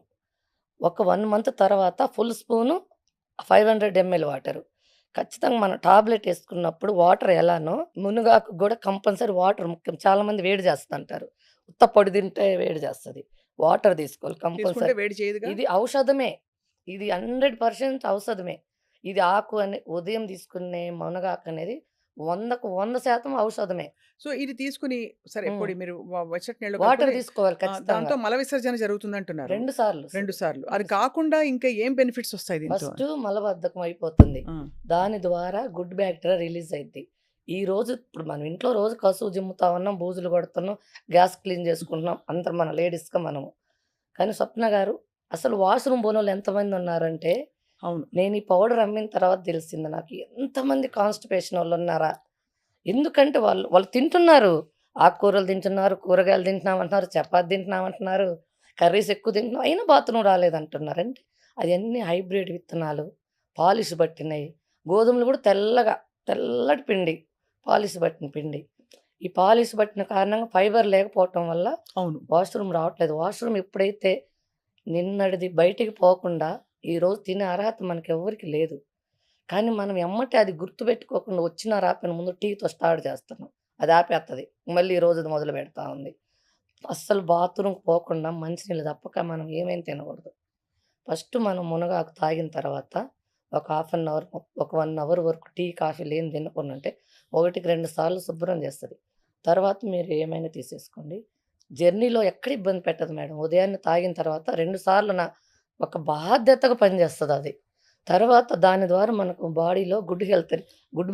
ఒక 1 మంత్ తర్వాత ఫుల్ స్పూను 500 ఎంఎల్ వాటరు. ఖచ్చితంగా మనం టాబ్లెట్ యేసుకున్నప్పుడు వాటర్ ఎలానో మునగాకు గూడా కంపల్సరీ వాటర్ ముఖ్యం. చాలామంది వేడి చేస్తదంటారు. ఉత్త పొడి తింటే వేడి చేస్తది. వాటర్ తీసుకోవాలి తీసుకుంటే కంపల్సరీ. వేడి చేయదుగా? ఇది ఔషధమే. ఇది 100% ఔషధమే. ఇది ఆకు అని ఉదయం తీసుకునే మునగాకనేది 100కు 100% ఔషధమే. సో, ఇది తీసుకొని సరే హ్మ్. పొడి మీరు వెచ్చటి నీళ్ళలో వాటర్ కలుపుకొని తీసుకోవాలి ఖచ్చితంగా. దాంతో మల విసర్జన జరుగుతుందంటున్నారు. 2 సార్లు. 2 సార్లు. అది 2 సార్లు. కాకుండా ఇంకా ఏం బెనిఫిట్స్ వస్తాయి దీంతో? ఫస్టు మలబద్ధకం అయిపోతుంది. ఆ! దాని ద్వారా గుడ్ బ్యాక్టీరియా రిలీజ్ అయిద్ది. ఈరోజు ఇప్పుడు మనం ఇంట్లో రోజు కసువు జిమ్ముతా ఉన్నాం, బూజులు కొడుతున్నాం, గ్యాస్ క్లీన్ చేసుకుంటున్నాం. అందరం మన లేడీస్‌గా మనము. కానీ స్వప్న గారు అసలు వాష్‌రూమ్ పోనోళ్ళు ఎంతమంది ఉన్నారంటే, అవును. నేను ఈ పౌడర్ అమ్మిన తర్వాత తెలిసింది నాకు. ఎంతమంది కాన్‌స్టిపేషన్ వోళ్ళున్నారా? ఎందుకంటే వాళ్ళు తింటున్నారు. ఆకుకూరలు తింటున్నారు, కూరగాయలు తింటున్నామంటున్నారు, చపాతీ తింటున్నామంటున్నారు, కర్రీస్ ఎక్కువ తింటున్నాం. అయినా బాత్రూమ్ రాలేదంటున్నారు. అంటే అయన్నీ హైబ్రిడ్ విత్తనాలు, పాలిష్ పట్టినయి. గోధుమలు కూడా తెల్లటి పిండి. పాలిష్ పట్టిన పిండి. ఈ పాలిష్ పట్టిన కారణంగా ఫైబర్ లేకపోవటం వల్ల అవును. వాష్‌రూమ్ రావట్లేదు. వాష్‌రూమ్ ఎప్పుడైతే నిన్నటిది బయటికి పోకుండా ఈరోజు తినే అర్హత మనకెవ్వరికీ లేదు. కానీ మనం ఎమ్మటే అది గుర్తుపెట్టుకోకుండా వచ్చినా రాకపోయినా ముందు టీతో స్టార్ట్ చేస్తున్నాం. అది ఆపేత్తది. మళ్ళీ ఈ రోజుది మొదలు పెడతా ఉంది. అస్సలు బాత్రూమ్‌కి పోకుండా మంచినీళ్ళు తప్పక మనం ఏమేం తినకూడదు. ఫస్ట్ మనం మునగాకు తాగిన తర్వాత ఒక హాఫ్ అన్ అవర్, ఒక 1 అవర్ వరకు టీ, కాఫీ లేనిది తినకుండుంటే 1కి 2 సార్లు శుభ్రం చేస్తది. తర్వాత మీరు ఏమైనా తీసేసుకోండి. జర్నీలో ఎక్కడ ఇబ్బంది పెట్టదు మేడం. ఉదయాన్నే తాగిన తర్వాత 2 సార్లు ఒక బాధ్యతగా పనిచేస్తదది. తర్వాత దాని ద్వారా మనకు బాడీలో గుడ్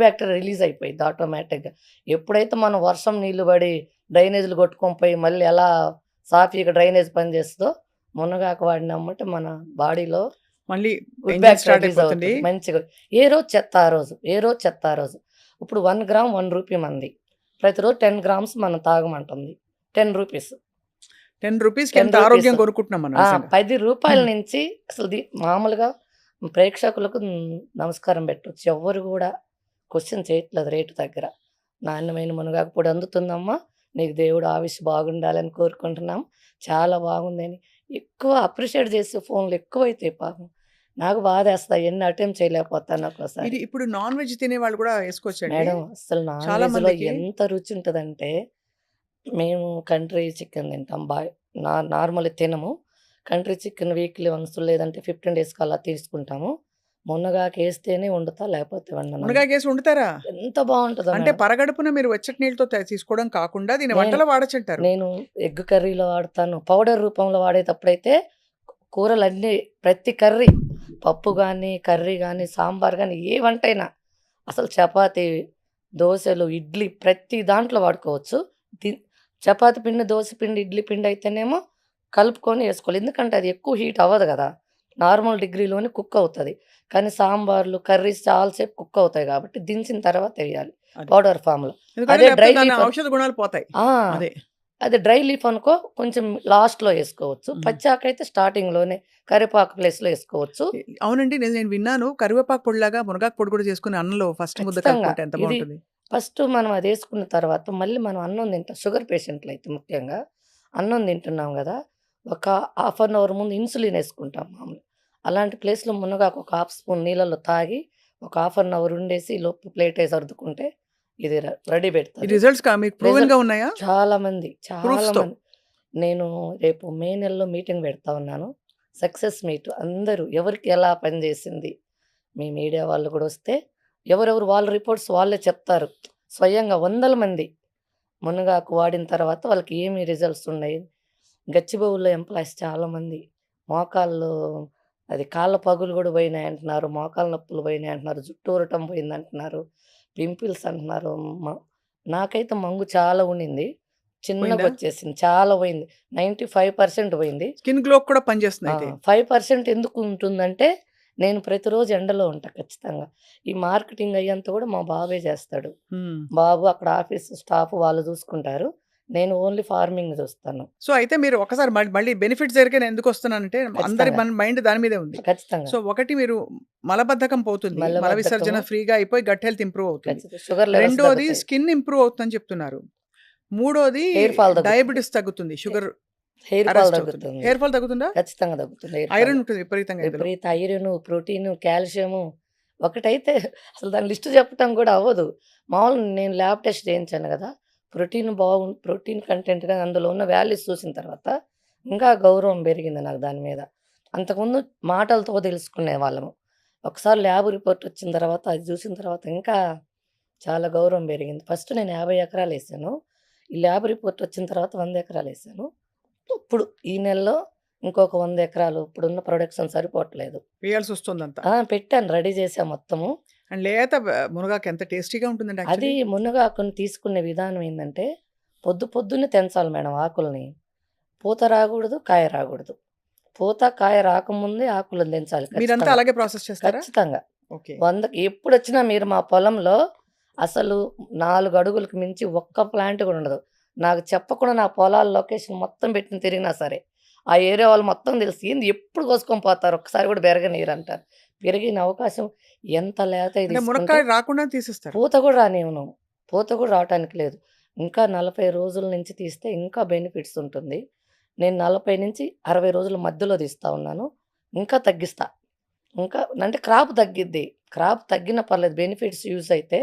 బ్యాక్టీరియా రిలీజ్ అయిపోయిద్ది ఆటోమేటిక్‌గా. ఎప్పుడైతే మనం వర్షం నీళ్లు పడి డ్రైనేజ్‌లు కొట్టుకొని పోయి మళ్ళీ ఎలా సాఫీగా డ్రైనేజ్ పనిచేస్తదో, మునగాకు వాడినెమ్మటే మన బాడీలో మళ్ళీ good engine bacteria start release అయిపోతుంది. అవుతది మంచిగా. ఏ రోజు చెత్త ఆ రోజు. ఏ రోజు చెత్త ఆ రోజు. ఇప్పుడు 1 గ్రామ్ రూ. 1 మంది. ప్రతిరోజు 10 గ్రామ్స్ మనం తాగమంటుంది. రూ. 10. రూ. 10కి ఎంత 10 ఆరోగ్యం రూపీస్. కొనుక్కుంటున్నాం మనం ఆ! నిజంగా. రూ. 10 నుంచి అసలు మామూలుగా ప్రేక్షకులకు నమస్కారం పెట్టొచ్చు. ఎవ్వరు గూడా క్వెషన్ చేయట్లేదు రేటు దగ్గర. నాణ్యమైన మునగాకు పొడి అందుతుందమ్మా. నీకు దేవుడు ఆయుష్ బాగుండాలని కోరుకుంటున్నాం. చాలా బాగుందని ఎక్కువ అప్రిషియేట్ చేసే ఫోన్‌లు ఎక్కువైతాయి పాపం. నాకు బాధేస్తాయి. ఎన్ని అటెంప్ట్ చేయలేకపోతాను ఒక్కోసారి. ఇది ఇప్పుడు నాన్ వెజ్ తినేవాళ్ళు కూడా ఏసుకోవచ్చండి? మేడం అస్సలు నాన్ చాలా వెజ్‌లో మందికి ఎంత రుచి ఉంటదంటే, మేము కంట్రీ చికెన్ తింటాం. నార్మల్‌గా తినము. కంట్రీ చికెన్ వీక్లీ వన్స్ లేదంటే 15 డేస్‌కి అలా తీసుకుంటాము. మునగాకేస్తేనే వండుతా లేకపోతే వండను. మునగాకేసి వండుతారా? ఎంత బావుంటదో అంటే మేడం. పరగడుపున మీరు వెచ్చటి నీళ్ళతో తీసుకోవడం కాకుండా దీన్ని నేను వంటలో వాడొచ్చంటారు. నేను ఎగ్ కర్రీలో వాడతాను. పౌడర్ రూపంలో వాడేటప్పుడైతే కూరలన్నీ ప్రతి కర్రీ పప్పు గానీ, కర్రీ గానీ, సాంబార్ గానీ ఏ వంటైనా అసలు చపాతీ, దోసలు, ఇడ్లీ ప్రతి దాంట్లో వాడుకోవచ్చు. ది చపాతీ పిండి, దోస పిండి, ఇడ్లీ పిండి అయితేనేమో కలుపుకొని ఏసుకోవాలి. ఎందుకంటే అది ఎక్కువ హీట్ అవ్వదు గదా! నార్మల్ డిగ్రీలోనే కుక్ అవుతది. కానీ సాంబార్లు, కర్రీస్ చాలా సేపు కుక్ అవుతాయి గాబట్టి దించిన తర్వాత ఎయ్యాలి అది. పౌడర్ ఫార్మ్‌లో. ఎందుకంటే అదే లేకపోతే డ్రై దాని లీఫ్ ఔషధ గుణాలు పోతాయి. ఆ! అదే. అదే డ్రై లీఫ్ అనుకో కొంచెం లాస్ట్‌లో ఏసుకోవచ్చు. హ్మ్. పచ్చాకైతే స్టార్టింగ్‌లోనే కరివేపాకు ప్లేస్‌లో ఏసుకోవచ్చు. అవునండి. నేను నేను విన్నాను. కరివేపాకు పొడిలాగా మునగాకు పొడి కూడా చేసుకొని అన్నంలో ఫస్ట్ ముద్ద ఖచ్చితంగా. కలుపుకుంటే ఎంత ఇది బావుంటుంది. ఫస్ట్ మనం అదేసుకున్న తర్వాత మళ్ళీ మనం అన్నం తింటాం. షుగర్ పేషెంట్‌లయితే ముఖ్యంగా. అన్నం తింటున్నాం గదా! ఒక హాఫ్ అన్ అవర్ ముందు ఇన్సులిన్ ఏసుకుంటాం మామూలుగా. అలాంటి ప్లేస్‌లో మునగాకు ఒక హాఫ్ స్పూన్ నీళ్ళలో తాగి ఒక హాఫ్ అన్ అవర్ ఉండేసి ఈలోపు ప్లేటేసి సర్దుకుంటే ఇది రెడీ ఈ పెడతది. రిజల్ట్స్ మీకు ప్రూవెన్‌గా రిజల్ట్ ఉన్నాయా? చాలా మంది, చాలా ప్రూఫ్స్‌తో. మంది. నేను రేపు మే నెలలో మీటింగ్ పెడతా ఉన్నాను. సక్సెస్ మీట్ అందరూ ఎవరికి ఎలా పనిచేసింది, మీ మీడియా వాళ్ళు కూడా వస్తే ఎవరెవరు వాళ్ళ రిపోర్ట్స్ వాళ్ళే చెప్తారు. స్వయంగా వందల మంది మునగాకు వాడిన తర్వాత వాళ్ళకి ఏమి రిజల్ట్స్ ఉన్నాయి. గచ్చిబౌలిలో ఎంప్లాయీస్ చాలామంది మోకాళ్ళు అది కాళ్ళ పగులు కూడా పోయినాయంటున్నారు. మోకాళ్ళ నొప్పులు పోయినాయంటున్నారు. జుట్టు ఊరటం పోయిందంటున్నారు. పింపుల్స్ అంటున్నారు. మ నాకైతే మంగు చాలా ఉండింది. పోయిందా? చిన్నగొచ్చేసింది. చాలా పోయింది. 95% పోయింది. స్కిన్ గ్లోకి కూడా పనిచేస్తుంది ఆ! అయితే. 5% ఎందుకు ఉంటుందంటే, నేను ప్రతిరోజు ఎండలో ఉంటా ఖచ్చితంగా. ఈ మార్కెటింగ్ అయ్యంతా కూడా మా బాబే చేస్తాడు. హ్మ్. బాబు అక్కడ ఆఫీస్ స్టాఫ్ వాళ్ళు చూసుకుంటారు. నేను ఓన్లీ ఫార్మింగ్ చూస్తాను. సో, అయితే మీరు ఒకసారి మళ్ళీ బెనిఫిట్స్ దగ్గరికే నేను ఎందుకొస్తున్నానంటే అందరి ఖచ్చితంగా. మైండ్ దాని మీదే ఉంది. ఖచ్చితంగా. సో, ఒకటి మీరు మలబద్ధకం పోతుంది. మల విసర్జన మలబద్ధకము ఫ్రీగా అయిపోయి గట్ హెల్త్ ఇంప్రూవ్ అవుతుంది. షుగర్ లెవెల్స్ రెండోది తగ్గుతాయి. స్కిన్ ఇంప్రూవ్ అవుతుందని చెప్తున్నారు. మూడోది హెయిర్ ఫాల్ తగ్గుతుంది. డయాబెటిస్ తగ్గుతుంది. షుగర్ హెయిర్ ఫాల్ అరెస్ట్ అవుతుంది. తగ్గుతుంది. హెయిర్ ఫాల్ తగ్గుతుందా? ఖచ్చితంగా తగ్గుతుంది హెయిర్ ఫాల్. ఐరన్ ఉంటుంది విపరీతంగా ఇందులో. విపరీత ఐరను, ప్రోటీను, కాల్షియము ఒకటైతే అసలు దాని లిస్ట్ చెప్పటం కూడా అవ్వదు. మామూలుగా నేను ల్యాబ్ టెస్ట్ చేయించాను గదా! ప్రోటీన్ కంటెంట్ గాని అందులో ఉన్న వాల్యూస్ చూసిన తర్వాత ఇంకా గౌరవం పెరిగింది నాకు దాని మీద. అంతకుముందు మాటలతో తెలుసుకునేవాళ్ళము. ఒకసారి ల్యాబ్ రిపోర్ట్ వచ్చిన తర్వాత అది చూసిన తర్వాత ఇంకా చాలా గౌరవం పెరిగింది. ఫస్ట్ నేను 50 ఎకరాలేసాను. ఈ ల్యాబ్ రిపోర్ట్ వచ్చిన తర్వాత 100 ఎకరాలేసాను. ఇప్పుడు ఈ నెలలో ఇంకొక 100 ఎకరాలు ఇప్పుడున్న ప్రొడక్షన్ సరిపోవట్లేదు. వేయాల్సొస్తుందంతా. పెట్టాను రెడీ చేశా మొత్తము. అండ్ లేత మునగాకు ఎంత టేస్టీగా ఉంటుందండి అది యాక్చువల్లీ. మునగాకుని తీసుకునే విధానం ఏందంటే, పొద్దున్నే తెంచాలి మేడం ఆకుల్ని. పూత రాగూడదు, కాయ రాగూడదు. పూత, కాయ రాకముందే ఆకులను తెంచాలి మీరంతా ఖచ్చితంగా. అలాగే ప్రాసెస్ చేస్తారా? ఖచ్చితంగా. ఓకే. 100కి ఎప్పుడొచ్చినా మీరు మా పొలంలో అసలు 4 అడుగులకు మించి ఒక్క ప్లాంట్ కూడా ఉండదు. నాకు చెప్పకుండా నా పొలాల లొకేషన్ మొత్తం పెట్టి తిరిగినా సరే, ఆ ఏరియా వాళ్ళు మొత్తం తెలుసు. ఏంది ఎప్పుడు కోసుకొని పోతారు ఒక్కసారి కూడా బెరగనీయరంటారు. పెరిగిన అవకాశం ఎంత లేతయి అంటే తీసుకుంటే మునక్కాయ రాకుండా తీసేస్తారు. పూత కూడా రానివ్వను. పూత కూడా రావటానికి లేదు. ఇంకా 40 రోజుల నుంచి తీస్తే ఇంకా బెనిఫిట్స్ ఉంటుంది. నేను 40-60 రోజుల మధ్యలో తీస్తా ఉన్నాను. ఇంకా తగ్గిస్తా. ఇంకా అంటే క్రాప్ తగ్గిద్ది. క్రాప్ తగ్గినా పర్లేదు. బెనిఫిట్స్ యూజ్ అయితే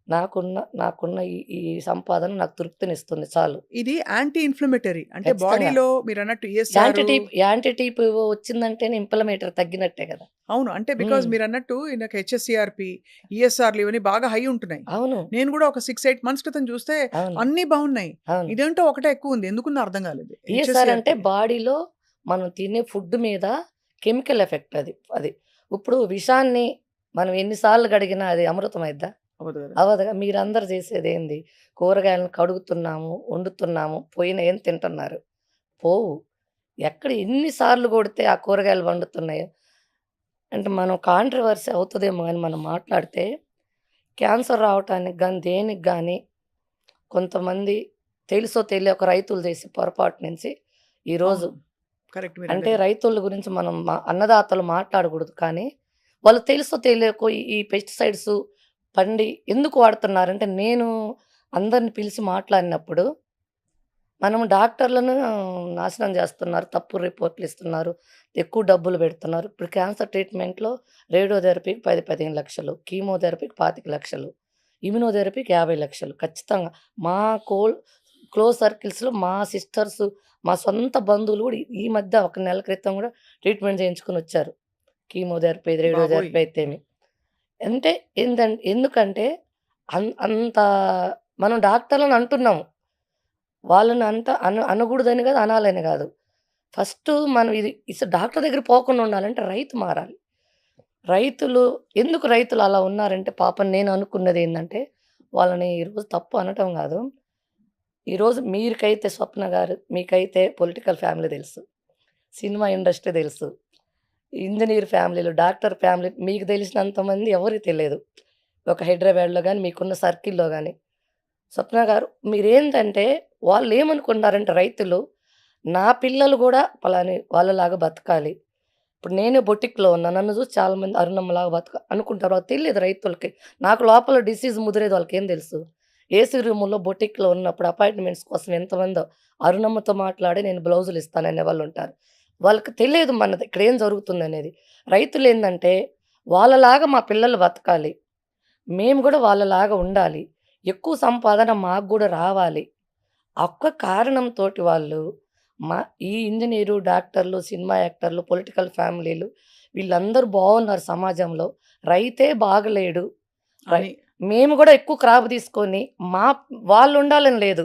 నాకున్న ఈ ఈ సంపాదన నాకు తృప్తినిస్తుంది చాలు. ఇది యాంటీ ఇన్‌ఫ్లమేటరీ. అంటే ఖచ్చితంగా. బాడీలో మీరన్నట్టు ఈఎస్ఆర్ యాంటీ టీప్ వచ్చిందంటేనే ఇంప్లమేటర్ తగ్గినట్టే గదా! అవును. అంటే బికాజ్ హ్మ్. మీరన్నట్టు నాకు హెచ్ఎస్‌సీఆర్‌పీ, ఈఎస్ఆర్‌లు ఇవన్నీ బాగా హై ఉంటున్నాయి. అవును. నేను కూడా ఒక 6, 8 మంత్స్ క్రితం చూస్తే అవును. అన్నీ బావున్నాయి. అవును. ఇదేంటో ఒకటే ఎక్కువుంది. ఎందుకుందో అర్థం కాలేదు. ఈఎస్ఆర్ అంటే హెచ్ఎస్‌సీఆర్‌పీ. బాడీలో మనం తినే ఫుడ్ మీద కెమికల్ ఎఫెక్ట్ అది. అది. ఇప్పుడు విషాన్ని మనం ఎన్ని సార్లు కడిగినా అది అమృతం అయిద్దా? అవ్వదు కదా! అవ్వదుగా. మీరందరూ చేసేదేంది? కూరగాయలను కడుగుతున్నాము, వండుతున్నాము, పోయినయేం తింటున్నారు. పోవు. ఎక్కడ ఎన్ని సార్లు కొడితే ఆ కూరగాయలు వండుతున్నాయో అంటే మనం కాంట్రోవర్సీ అవుతదేమో గాని మనం మాట్లాడితే క్యాన్సర్ రావటానికి గాని, దేనికి గాని కొంతమంది తెలుసో తెలియకో రైతులు చేసే పొరపాటు నుంచి ఈరోజు అవును. కరెక్ట్ అంటే మీరన్నది. రైతుల గురించి మనం అన్నదాతలు మాట్లాడకూడదు. కానీ వాళ్ళు తెలుసో తెలియకో ఈ పెస్టిసైడ్స్ పండి ఎందుకు వాడుతున్నారంటే, నేను అందరిని పిలిచి మాట్లాడినప్పుడు, మనం డాక్టర్లను నాశనం చేస్తున్నారు. తప్పుడు రిపోర్ట్‌లు ఇస్తున్నారు. ఎక్కువ డబ్బులు పెడుతున్నారు. ఇప్పుడు క్యాన్సర్ ట్రీట్‌మెంట్‌లో రేడియోథెరపీకి 10, 15 లక్షలు, కీమోథెరపీకి 25 లక్షలు, ఇమ్యునోథెరపీకి 50 లక్షలు ఖచ్చితంగా. మా కోల్ క్లోజ్ సర్కిల్స్‌లో మా సిస్టర్స్, మా సొంత బంధువులు కూడా ఈ మధ్య ఒక నెల క్రితం కూడా ట్రీట్‌మెంట్ చేయించుకొనొచ్చారు. కీమోథెరపీ, బాబోయ్! రేడియోథెరపీ అయితేమి. అంటే ఎందుకంటే అంత మనం డాక్టర్లని అంటున్నాము. వాళ్ళని అంత అనకూడదని కాదు, అనాలని కాదు. ఫస్టు మనం డాక్టర్ దగ్గరికి పోకుండా ఉండాలంటే రైతు మారాలి. రైతులు ఎందుకు రైతులు అలా ఉన్నారంటే పాపం నేను అనుకున్నదేందంటే, వాళ్ళని ఈరోజు తప్పు అనటం గాదు. ఈరోజు మీకైతే స్వప్న గారు, మీకైతే పొలిటికల్ ఫ్యామిలీ తెలుసు. సినిమా ఇండస్ట్రీ తెలుసు. ఇంజినీర్ ఫ్యామిలీలు, డాక్టర్ ఫ్యామిలీ మీకు తెలిసినంత మంది ఎవరికీ తెలియదు. ఒక హైదరాబాద్‌లో గాని, మీకున్న సర్కిల్‌లో గాని. స్వప్న గారు మీరేంటంటే వాళ్ళేమనుకుంటున్నారంటే రైతులు, నా పిల్లలు గూడా పలాని వాళ్ళలాగా బతకాలి. ఇప్పుడు నేనే బొటిక్‌లో ఉన్నా. నన్ను చూసి చాలామంది అరుణమ్మలాగా అనుకుంటారు. వాళ్ళకి తెలీదు రైతులకి. నాకు లోపల డిసీజ్ ముదిరేది వాళ్ళకేం తెలుసు? ఏసీ రూముల్లో బొటిక్‌లో ఉన్నప్పుడు అపాయింట్‌మెంట్స్ కోసం ఎంతమందో అరుణమ్మతో మాట్లాడి నేను బ్లౌజులు ఇస్తాననే వాళ్ళుంటారు. వాళ్ళకి తెలియదు మనది ఇక్కడేం జరుగుతుందనేది. రైతులేందంటే వాళ్ళలాగా మా పిల్లలు బతకాలి. మేము గూడా వాళ్ళలాగా ఉండాలి. ఎక్కువ సంపాదన మాకు గూడా రావాలి. ఆ ఒక్క కారణంతోటి వాళ్ళు మా ఈ ఇంజినీరు, డాక్టర్లు, సినిమా యాక్టర్లు, పొలిటికల్ ఫ్యామిలీలు వీళ్ళందరూ బావున్నారు సమాజంలో. రైతే బాగలేడు. రై అని మేము గూడా ఎక్కువ క్రాప్ తీసుకొని మా వాళ్ళుండాలని లేదు.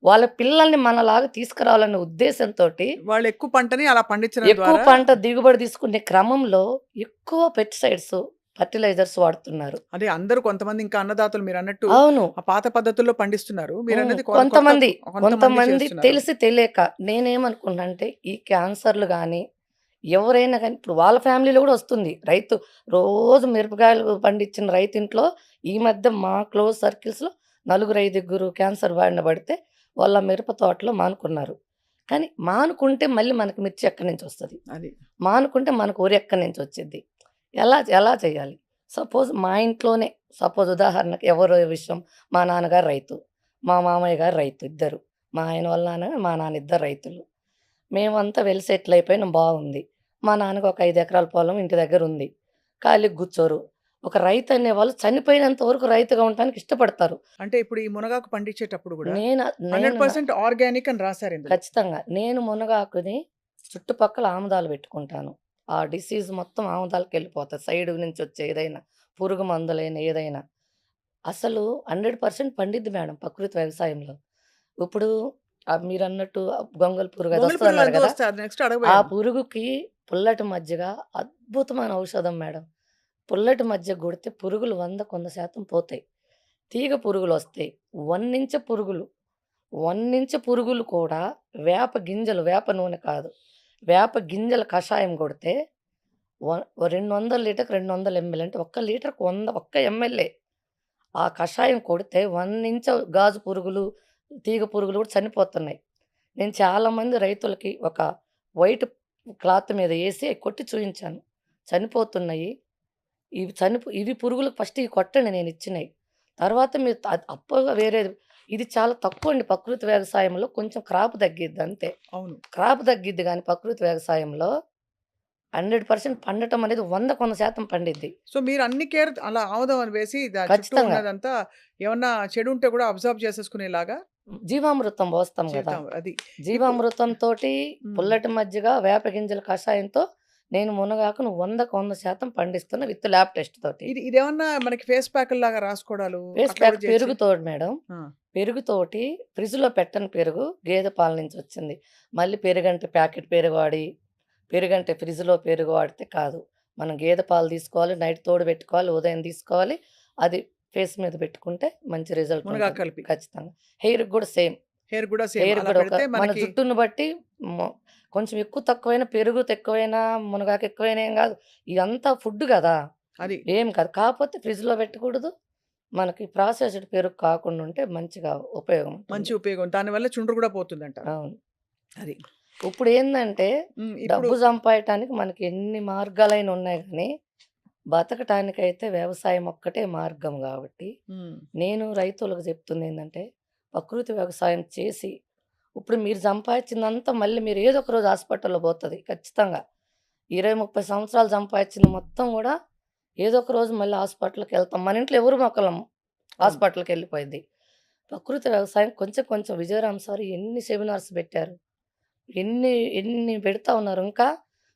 వాళ్ళ పిల్లల్ని మనలాగా తీసుకురావాలనే ఉద్దేశంతోటి వాళ్ళు ఎక్కువ పంటని అలా పండించడం ఎక్కువ ద్వారా పంట దిగుబడి తీసుకునే క్రమంలో ఎక్కువ పెస్టిసైడ్స్, ఫెర్టిలైజర్స్ వాడుతున్నారు. అదే అందరూ కొంతమంది ఇంకా అన్నదాతలు మీరన్నట్టు అవును. ఆ పాత పద్ధతుల్లో పండిస్తున్నారు. మీరన్నది కొత్త కొంతమంది, కొంతమంది కొంతమంది చేస్తున్నారు. తెలిసి తెలియక నేనేమనుకున్నానంటే ఈ క్యాన్సర్‌లు గాని, ఎవరైనా గాని ఇప్పుడు వాళ్ళ ఫ్యామిలీలో గూడా వస్తుంది. రోజు మిరపకాయలు పండించిన రైతింట్లో ఈ మధ్య మా క్లోజ్ సర్కిల్స్‌లో నలుగురు, ఐదుగురు క్యాన్సర్ బారిన పడితే వాళ్ళ మిరప తోటలో మానుకున్నారు. కానీ మానుకుంటే మళ్ళీ మనకు మిర్చి ఎక్కడి నుంచొస్తది? అది. మానుకుంటే మనకు వరి ఎక్కడి నుంచొచ్చిద్ది? ఎలా ఎలా చేయాలి? సపోజ్ మా ఇంట్లోనే ఉదాహరణకి ఎవరో విషయం మా నాన్నగారు రైతు. మా మామయ్య గారు రైతు ఇద్దరు. మా ఆయన వాళ్ళ నాన్న, మా నాన్న ఇద్దరు రైతులు. మేమంతా వెల్ సెటిల్ అయిపోయినాం బాగుంది. మా నాన్నకి ఒక 5 ఎకరాల పొలం ఇంటి దగ్గరుంది. ఖాళీగా కూర్చోరు. ఒక రైతు అనేవాళ్ళు చనిపోయినంత వరకు రైతుగా ఉండటానికి ఇష్టపడతారు. అంటే ఇప్పుడు ఈ మునగాకు పండించేటప్పుడు గూడా నేను నేను న 100% ఆర్గానిక్ అని రాసారు ఇందులో. ఖచ్చితంగా. నేను మునగాకుని చుట్టుపక్కల ఆముదాలు పెట్టుకుంటాను. ఆ డిసీజ్ మొత్తం ఆముదాలకెళ్ళిపోతది. సైడ్ నుంచి వచ్చే ఏదైనా పురుగు మందులైన ఏదైనా. అసలు 100% పండిద్ది మేడం ప్రకృతి వ్యవసాయంలో. ఇప్పుడు మీరన్నట్టు గొంగళి పురుగు గొంగళి పురుగు అదొస్తదన్నారు అదే గదా! వస్తా అది నెక్స్ట్ ఆ అడగబోయాను. పురుగుకి పుల్లటి మజ్జిగ అద్భుతమైన ఔషధం మేడం. పుల్లటి మజ్జిగ గొడితే పురుగులు 100% పోతాయి. తీగ పురుగులొస్తాయి. వన్నించ పురుగులు, వన్నించ పురుగులు కూడా వేప గింజలు, వేప నూనె కాదు. వేప గింజల కషాయం గొడితే వ 200 లీటర్‌కి 200 ఎంఎల్ అంటే ఒక్క లీటర్‌కి 100 ఒక్క ఎంఎల్‌ఏ. ఆ కషాయం కొడితే 1 గాజు పురుగులు, తీగ పురుగులు కూడా చనిపోతున్నాయి. నేను చాలామంది రైతులకి ఒక వైట్ క్లాత్ మీద ఏసి కొట్టి చూయించాను. చనిపోతున్నాయి. ఇవి పురుగులకు ఫస్ట్ ఇవి కొట్టండి నేనిచ్చినయి. తర్వాత మీరు అప్పుగా వేరేది ఇది చాలా తక్కువండి ప్రకృతి వ్యవసాయంలో కొంచెం క్రాప్ తగ్గిద్ది అంతే. అవును. క్రాప్ తగ్గిద్ది గానీ ప్రకృతి వ్యవసాయంలో 100% పండటం అనేది 100% పండిద్ది. సో, మీరు అన్ని కేర్ అలా ఆముదం అని వేసి చుట్టూ ఖచ్చితంగా. ఉన్నదంతా ఏమన్నా చెడు ఉంటే కూడా అబ్జార్బ్ చేసేసుకునేలాగా జీవామృతం పోస్తాం గదా! చేద్దాం. అది. ఇప్పుడు జీవామృతంతోటి హ్మ్. పుల్లటి మజ్జిగ, వేప గింజల కషాయంతో నేను మునగాకును 100% పండిస్తున్నా విత్ ల్యాబ్ టెస్ట్ తోటి. ఇదేమన్నా మనకి ఫేస్ ప్యాకుల్లాగా రాసుకోవడాలు ఫేస్ అట్లా ప్యాక్ కూడా చేయొచ్చా? పెరుగుతోటి మేడం. ఆ! పెరుగుతోటి ఫ్రిడ్జ్‌లో పెట్టని పెరుగు గేదె పాల నుంచొచ్చింది. మళ్ళీ పెరుగంటే ప్యాకెట్ పెరుగు వాడి, పెరుగంటే ఫ్రిడ్జ్‌లో పెరుగు వాడితే కాదు. మనం గేదె పాలు తీసుకోవాలి, నైట్ తోడుబెట్టుకోవాలి, ఉదయం తీసుకోవాలి. అది ఫేస్ మీద పెట్టుకుంటే మంచి రిజల్ట్ మునగాకు ఉంటది. కలిపి. ఖచ్చితంగా. హెయిర్‌కి గూడా సేమ్. హెయిర్ కూడా సేమ్ హెయిర్‌కి అలా గూడా పెడితే మన మనకి జుట్టుని బట్టి మొ కొంచెం ఎక్కువ తక్కువైనా పెరుగు తక్కువైనా, మునగాకు ఎక్కువైనా ఏం గాదు. ఇదంతా ఫుడ్ గదా! అది. ఏం కాదు. కాపోతే ఫ్రిడ్జ్‌లో పెట్టకూడదు. మనకి ప్రాసెస్డ్ పెరుగు కాకుండా ఉంటే మంచిగా ఉపయోగం మంచి ఉంటుంది. ఉపయోగం. దానివల్ల చుండ్రు కూడా పోతుందంటారు. అవును. అది. ఇప్పుడేందంటే ఇప్పుడు డబ్బు సంపాయటానికి మనకి ఎన్ని మార్గాలైన ఉన్నాయి గానీ, బతకటానికైతే వ్యవసాయం ఒక్కటే మార్గం గాబట్టి, హ్మ్. నేను రైతులకు చెప్తుందేందంటే, ప్రకృతి వ్యవసాయం చేసి, ఇప్పుడు మీరు సంపాదిచ్చిందంతా మళ్ళీ మీరు ఏదో ఒక రోజు హాస్పిటల్‌లో పోతది ఖచ్చితంగా. 20, 30 సంవత్సరాలు సంపాదిచ్చింది మొత్తం గూడా ఏదో ఒక రోజు మళ్ళీ హాస్పిటల్‌కెళ్తాం. మన ఇంట్లో ఎవరు మొక్కలం అవును. హాస్పిటల్‌కెళ్ళిపోయిద్ది. ప్రకృతి వ్యవసాయం కొంచెం కొంచెం విజయరామ్ సార్ ఎన్ని సెమినార్స్ పెట్టారు. ఎన్ని ఎన్ని పెడతా ఉన్నారు. ఇంకా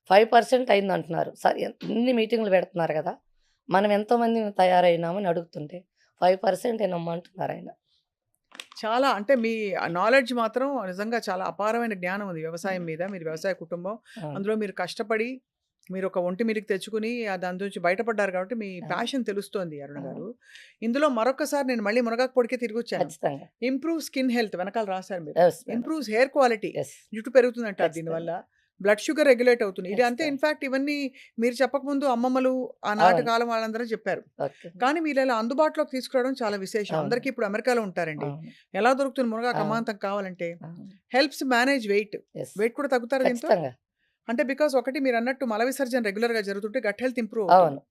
5% అయిందంటున్నారు. ఇన్ని మీటింగులు పెడుతున్నారు గదా! మనం ఎంతమందిమి తయారైనామని అడుగుతుంటే 5% ఏనమ్మా అంటున్నారాయన. చాలా అంటే మీ నాలెడ్జ్ మాత్రం నిజంగా చాలా అపారమైన జ్ఞానం ఉంది వ్యవసాయం హ్మ్. మీద. మీరు వ్యవసాయ కుటుంబం. అవును. అందులో మీరు కష్టపడి మీరొక ఒంటి మీదకి తెచ్చుకొని దాని నుంచి బయటపడ్డారు కాబట్టి మీ అవును. ప్యాషన్ తెలుస్తోంది అరుణ అవును. గారు. ఇందులో మరొక్కసారి నేను మళ్ళీ మునగాకు పొడికే తిరిగొచ్చాను. ఖచ్చితంగా. ఇంప్రూవ్ స్కిన్ హెల్త్ వెనకాల రాసారు మీరు. Yes madam. Improves hair quality. Yes. జుట్టు పెరుగుతుందంటారు దీనివల్ల. ఖచ్చితంగా. బ్లడ్ షుగర్ రెగ్యులేట్ అవుతుంది. ఇది అంతే ఖచ్చితంగా. ఇన్‌ఫాక్ట్ ఇవన్నీ మీరు చెప్పకముందు అమ్మమ్మలు ఆనాటి అవును. కాలం వాళ్ళందరూ చెప్పారు. ఓకే. కానీ వీళ్ళలా అందుబాటులోకి తీసుకురావడం చాలా విశేషం. అవును. అందరికీ ఇప్పుడు అమెరికాలో ఉంటారండి. అవును. ఎలా దొరుకుతుంది మునగాకు అవును. అమాంతం కావాలంటే? అవును. Helps manage weight. Yes. Weight కూడా తగ్గుతారా దీంతో? ఖచ్చితంగా. అంటే బికాజ్ ఒకటి మీరన్నట్టు మల విసర్జన రెగ్యులర్‌గా జరుగుతుంటే గట్ హెల్త్ ఇంప్రూవ్ అవుతుంది. అవును.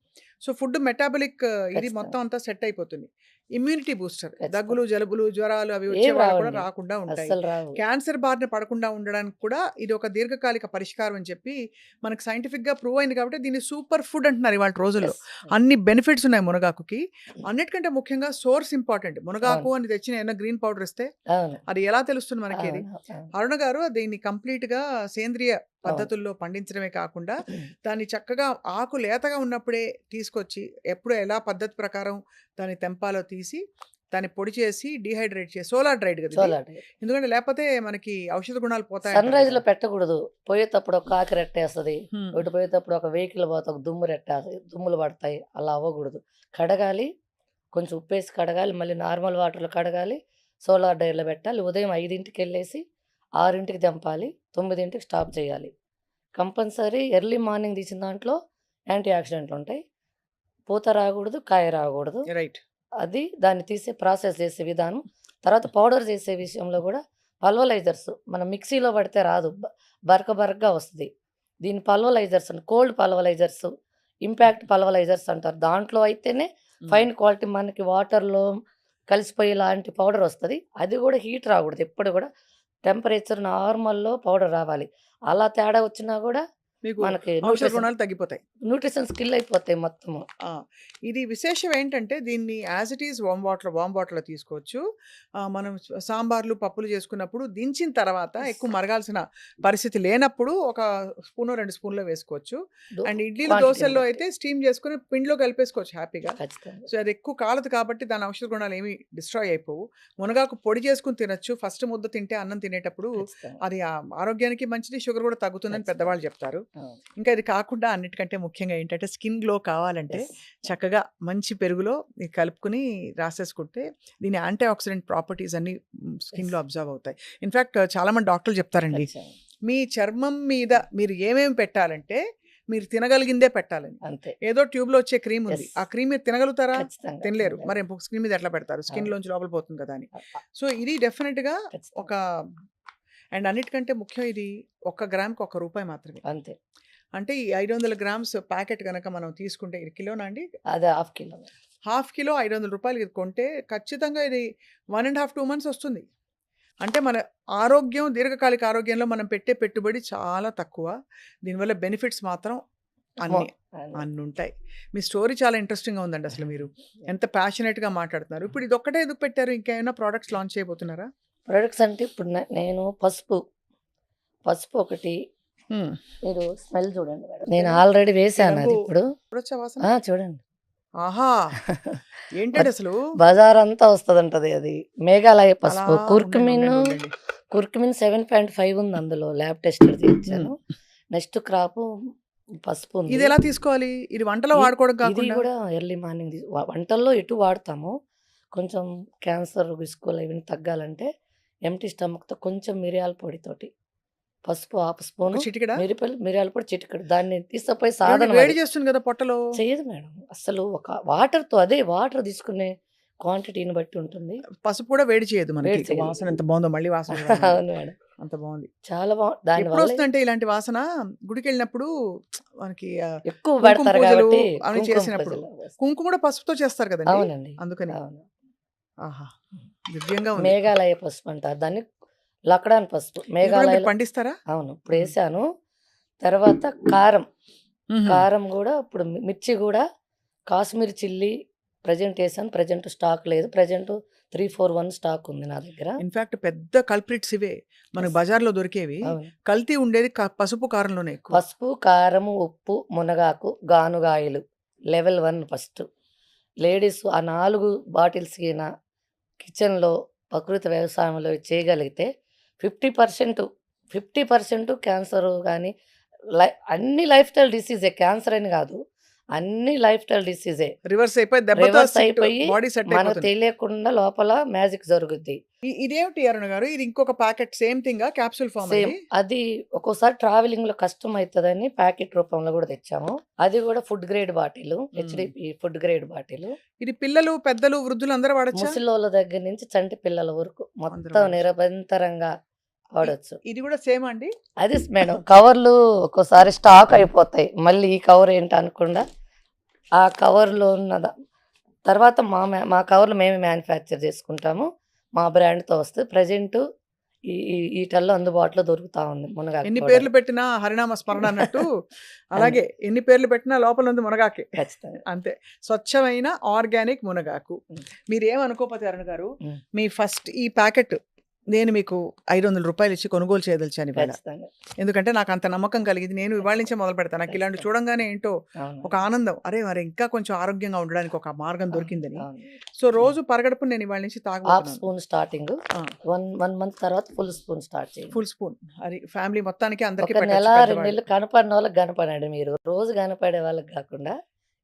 సో, ఫుడ్ మెటాబాలిక్ ఇది మొత్తం ఖచ్చితంగా. అంతా సెట్ అయిపోతుంది. Immunity booster. దగ్గులు, ఖచ్చితంగా. జలుబులు, జ్వరాలు అవి వచ్చే ఏం వాళ్ళకి కూడా రావండి. రాకుండా ఉంటాయి. అస్సలు రావు. క్యాన్సర్ బారిన పడకుండా ఉండడానికి కూడా ఇది ఒక దీర్ఘకాలిక పరిష్కారం అని చెప్పి మనకు సైంటిఫిక్‌గా ప్రూవ్ అయింది కాబట్టి దీన్ని సూపర్ ఫుడ్ అంటున్నారు ఇవాల్టి రోజుల్లో. యెస్. అన్ని బెనిఫిట్స్ ఉన్నాయి మునగాకుకి. అన్నిటికంటే ముఖ్యంగా సోర్స్ ఇంపార్టెంట్. మునగాకు అవును. అని తెచ్చిన ఏమైనా గ్రీన్ పౌడర్ ఇస్తే అవును. అది ఎలా తెలుస్తుంది మనకిది? అవును. అవును. అరుణ గారు దీన్ని కంప్లీట్‌గా సేంద్రియ అవును. పద్ధతుల్లో పండించడమే కాకుండా, దాన్ని చక్కగా ఆకు లేతగా ఉన్నప్పుడే తీసుకొచ్చి, ఎప్పుడు ఎలా పద్ధతి ప్రకారం దాన్ని తెంపాలో తీసి, దాన్ని పొడి చేసి, డీహైడ్రేట్ చేసి సోలార్ డ్రైడ్ గదా ఇది? సోలార్ ఎందుకంటే లేపోతే మనకి ఔషధ గుణాలు పోతాయంటారు గదా! సన్‌రైజ్‌లో పెట్టకూడదు. పోయేతప్పుడు ఒక కాకి రెట్టేస్తది. హ్మ్. ఇటు పోయేతప్పుడు ఒక వెహికల్ పోతే ఒక దుమ్ము రెట్టేస్తది. దుమ్ములు పడతాయి. అలా అవ్వకూడదు. కడగాలి. కొంచెం ఉప్పేసి కడగాలి. మళ్ళీ నార్మల్ వాటర్‌లో కడగాలి. సోలార్ డ్రైయర్‌లో పెట్టాలి. ఉదయం 5కి 6కి తెంపాలి. 9కి స్టాప్ చేయాలి. కంపల్సరీ ఎర్లీ మార్నింగ్ తీసిన దాంట్లో యాంటీ ఆక్సిడెంట్లుంటాయి. పూత రాకూడదు. కాయ రాకూడదు. రైట్. అది దాన్ని తీసే ప్రాసెస్ చేసే విధానం. తర్వాత పౌడర్ చేసే విషయంలో గూడా పల్వలైజర్స్ మనం మిక్సీలో పడితే రాదు. బరక బరకగా వస్తది. దీన్ని పల్వలైజర్స్ కోల్డ్ పల్వలైజర్స్, ఇంపాక్ట్ పల్వలైజర్స్ అంటారు. దాంట్లో అయితేనే హ్మ్. ఫైన్ క్వాలిటీ మనకి వాటర్‌లో కలిసిపోయేలాంటి పౌడర్ వస్తది. అది గూడా హీట్ రాకూడదు. ఎప్పుడు గూడా టెంపరేచర్ నార్మల్‌లో పౌడర్ రావాలి. అలా తేడా వచ్చినా గూడా మీకు మనకి ఔషధ గుణాలు తగ్గిపోతాయి. న్యూట్రిషన్స్ కిల్ అయిపోతాయి మొత్తము. ఆ! ఇది విశేషం ఏంటంటే దీన్ని యాస్ ఇట్ ఈజ్ వార్మ్ వాటర్‌లో తీసుకోవచ్చు. మనం సాంబార్లు, పప్పులు చేసుకున్నప్పుడు దించిన తర్వాత యెస్. ఎక్కువ మరగాల్సిన పరిస్థితి లేనప్పుడు ఒక స్పూనో, 2 స్పూన్‌లో వేసుకోవచ్చు. దో అండ్ ఇడ్లీలు, క్వాంటిటీని దోసల్లో బట్టి. అయితే స్టీమ్ చేసుకొని పిండిలో కలిపేసుకోవచ్చు హ్యాపీగా. ఖచ్చితంగా. సో, అది ఎక్కువ కాలదు కాబట్టి దాని ఔషధ గుణాలు ఏమి డిస్ట్రాయ్ అయిపోవు. మునగాకు పొడి చేసుకొని తినొచ్చు. ఫస్ట్ ముద్ద తింటే అన్నం తినేటప్పుడు ఖచ్చితంగా. అది ఆరోగ్యానికి మంచిది. షుగర్ కూడా తగ్గుతుందని ఖచ్చితంగా. పెద్దవాళ్ళు చెప్తారు. అవును. ఇంకా ఇది కాకుండా అన్నిటికంటే ముఖ్యంగా ఏంటంటే స్కిన్ గ్లో కావాలంటే యెస్. చక్కగా మంచి పెరుగులో ఇది కలుపుకొని రాసేసుకుంటే దీని యాంటీ ఆక్సిడెంట్ ప్రాపర్టీస్ అన్నీ యెస్. స్కిన్‌లో అబ్జర్వ్ అవుతాయి. ఇన్‌ఫాక్ట్ చాలామంది డాక్టర్లు చెప్తారండి. ఖచ్చితంగా. మీ చర్మం మీద మీరు ఏమేమి పెట్టాలంటే మీరు తినగలిగిందే పెట్టాలని. అంతే. ఏదో ట్యూబ్‌లో వచ్చే క్రీమ్ ఉంది. యెస్. ఆ క్రీమ్ మీరు తినగలుగుతారా? ఖచ్చితంగా తినలేరు. తినలేము. మరి స్కిన్ మీద ఎట్లా పెడతారు? అవును. స్కిన్‌లోంచి లోపల పోతుంది కదా అని. అ అ సో, ఇది డెఫినిట్‌గా ఒక ఖచ్చితంగా. అండ్ అన్నిటికంటే ముఖ్యం ఇది ఒక్క గ్రామ్‌కి రూ. 1 మాత్రమే. అంతే. అంటే ఈ 500 గ్రామ్స్ ప్యాకెట్ గనక మనం తీసుకుంటే ఇది కిలోనా అండి? అదే హాఫ్ కిలో. హాఫ్ కిలో రూ. 500 ఇది కొంటే ఖచ్చితంగా ఇది 1 ½ 2 మంత్స్ వస్తుంది. అంటే మన ఆరోగ్యం దీర్ఘకాలిక ఆరోగ్యంలో మనం పెట్టే పెట్టుబడి చాలా తక్కువ. దీనివల్ల బెనిఫిట్స్ మాత్రం మొ అన్ని అదే. అన్నుంటాయి. మీ స్టోరీ చాలా ఇంట్రెస్టింగ్‌గా ఉందండి అసలు మీరు. ఎంత ప్యాషనేట్‌గా మాట్లాడుతున్నారు. ఇప్పుడు ఇదొక్కటే ఎందుకు పెట్టారు? ఇంకా ఏమైనా ప్రొడక్ట్స్ లాంచ్ చేయబోతున్నారా? ప్రొడక్ట్స్ అంటే ఇప్పుడు నేను పసుపు ఒకటి హ్మ్. మీరు స్మెల్ చూడండి మేడం. నేను ఆల్రెడీ ఈ వేసాను రంగు అది ఇప్పుడు. చూడొచ్చా వాసన? చూడండి. ఆహా! ఏంటండి అసలు? బజారంతా వస్తదంటది అది. మేఘాలయ అలా పసుపు. ఉండండి. కుర్కుమిన్ 7.5 ఉంది అందులో. ల్యాబ్ టెస్టెడ్ చేయించాను. హ్మ్. నెక్స్ట్ క్రాపు పసుపు ఉంది. ఇది ఎలా తీసుకోవాలి? ఇది వంటలో ఇ వాడుకోవడం ఇది కాకుండా గూడా ఎర్లీ మార్నింగ్ వంటల్లో ఎటు వాడతాము. కొంచెం క్యాన్సర్ రిస్కులు ఇవన్నీ తగ్గాలంటే ఎంప్టీ స్టమక్‌తో కొంచెం మిరియాల పొడితోటి పసుపు హాఫ్ ఒక స్పూను, చిటికెడా? మిరియాల పొడి చిటికెడు. దాన్ని తీసుకుపోయే ఏవండీ సాధనం వేడి అది. చేస్తుంది కదా పొట్టలో. చెయ్యదు మేడం. అస్సలు ఒక వాటర్‌తో అదే వాటర్ తీసుకునే క్వాంటిటీని బట్టి ఉంటుంది. పసుపు కూడా వేడి చేయదు మనకి. వేడి చేయదు. వాసన ఎంత బావుందో మళ్ళీ వాసన చూడాలండి. అవును మేడం. అంత బావుంది. చాలా దానివల్ల ఎప్పుడొస్తుందంటే ఇలాంటి వాసన గుడికెళ్ళినప్పుడు మనకి ఎక్కువ కుంకుమ పెడతారు పూజలు కాబట్టి అవి కుంకుమ చేసినప్పుడు. పూజలు వేస్తారు. కుంకుమ కూడా పసుపుతో చేస్తారు కదండీ! అవునండి. అందుకని. అవును. ఆహా! దివ్యంగా ఉంది. మేఘాలయ పసుపు అంటారు దాన్ని. లక్డాన్ పసుపు. ఇది కూడా మీరు మేఘాలయలో పండిస్తారా? అవును. హ్మ్. ఇప్పుడేసాను. తర్వాత కారం. హుహు. కారం గూడా ఇప్పుడు మిర్చి గూడా కాశ్మీర్ చిల్లీ ప్రెజెంట్ ఏసాను. ప్రెజెంట్ స్టాక్ లేదు. ప్రెజెంట్ 3, 4, 1 స్టాక్ ఉంది నా దగ్గర. ఇన్‌ఫాక్ట్ పెద్ద కల్ప్రిట్స్ ఇవే. మనకు యెస్. బజార్‌లో దొరికేవి. అవును. కల్తీ ఉండేది పసుపు, కారంలోనే ఎక్కువ. పసుపు, కారము, ఉప్పు, మునగాకు, గానుగాయలు. Level 1 first. లేడీస్ ఆ 4 బాటిల్స్ గిన కిచెన్‌లో ప్రకృతి వ్యవసాయంలో చేయగలిగితే 50%, 50% క్యాన్సరు గాని అన్ని లైఫ్ స్టైల్ డిసీజే. క్యాన్సర్ అని గాదు. అన్ని లైఫ్ స్టైల్ డిసీజే. రివర్స్ అయిపోయి దెబ్బతో రివర్స్ అయిపోయి బాడీ సెట్ మనకు అయిపోతుంది. తెలియకుండా లోపల మ్యాజిక్ జరుగుద్ది. ఇదేమిటి అరుణ గారు? ఇది ఇంకొక ప్యాకెట్ సేమ్ థింగా? క్యాప్సూల్ ఫార్మా సేమ్ ఇది? అది ఒక్కోసారి ట్రావెలింగ్‌లో కష్టమైతదని ప్యాకెట్ రూపంలో గూడా తెచ్చాము. అది గూడా ఫుడ్ గ్రేడ్ బాటిలు. హ్మ్. HDP food grade bottle. ఇది పిల్లలు, పెద్దలు, వృద్ధులు అందరూ వాడొచ్చా? ముసలోళ్ళ దగ్గర నుంచి చంటి పిల్లల వరకు అందరూ మొత్తం వాడొచ్చు. నిరభ్యంతరంగా ఇ వాడొచ్చు. ఇది కూడా సేమా అండి? అది మేడం కవర్లు ఒక్కోసారి స్టాక్ అయిపోతాయి. మళ్ళీ ఈ కవర్ ఏంటి అనకుండా ఆ కవర్‌లో ఉన్నద తర్వాత మా కవర్లు మేమే మ్యానుఫ్యాక్చర్ చేసుకుంటాము. మా బ్రాండ్‌తో వస్తది. ప్రెజెంటు ఈ ఈ ఈటల్లో అందుబాటులో దొరుకుతా ఉంది మునగాకు ఎన్ని పౌడర్. పేర్లు పెట్టినా హరినామ స్మరణ అన్నట్టు అంతే. అలాగే ఎన్ని పేర్లు పెట్టినా లోపల ఉంది మునగాకే. ఖచ్చితంగా. అంతే. స్వచ్ఛమైన ఆర్గానిక్ మునగాకు. హ్మ్. మీరేమనుకోకపోతే అరుణ్ గారు, హ్మ్. మీ ఫస్ట్ ఈ ప్యాకెట్ నేను మీకు రూ. 500 ఇచ్చి కొనుగోలు చేయదలిచాను ఇవాళ. ఖచ్చితంగా. ఎందుకంటే నాకంత నమ్మకం కలిగింది. నేను ఇవాళ నుంచే ఖచ్చితంగా. మొదలుపెడతాను. నాకిలాంటివి ఖచ్చితంగా. చూడంగానే ఏంటో ఒక అవునండి. ఆనందం. అరే! మరి ఇంకా కొంచెం ఆరోగ్యంగా ఉండడానికి ఒక మార్గం అవును. దొరికిందని. అవును. సో, రోజు పరగడుపున నేను ఇవాళ నుంచి హాఫ్ తాగబోతున్నాను. Spoon starting. ఆ! 1 మంత్ తర్వాత ఫుల్ స్పూన్ స్టార్ట్ చేయండి. Full spoon. అది ఫ్యామిలీ మొత్తానికి అందరికి ఒక నెల, పెట్టొచ్చు 2 పెద్దవాళ్ళు. నెలలు కనపడినోళ్ళకి కనపడండి మీరు. రోజు కనపడే వాళ్ళకి గాకుండా,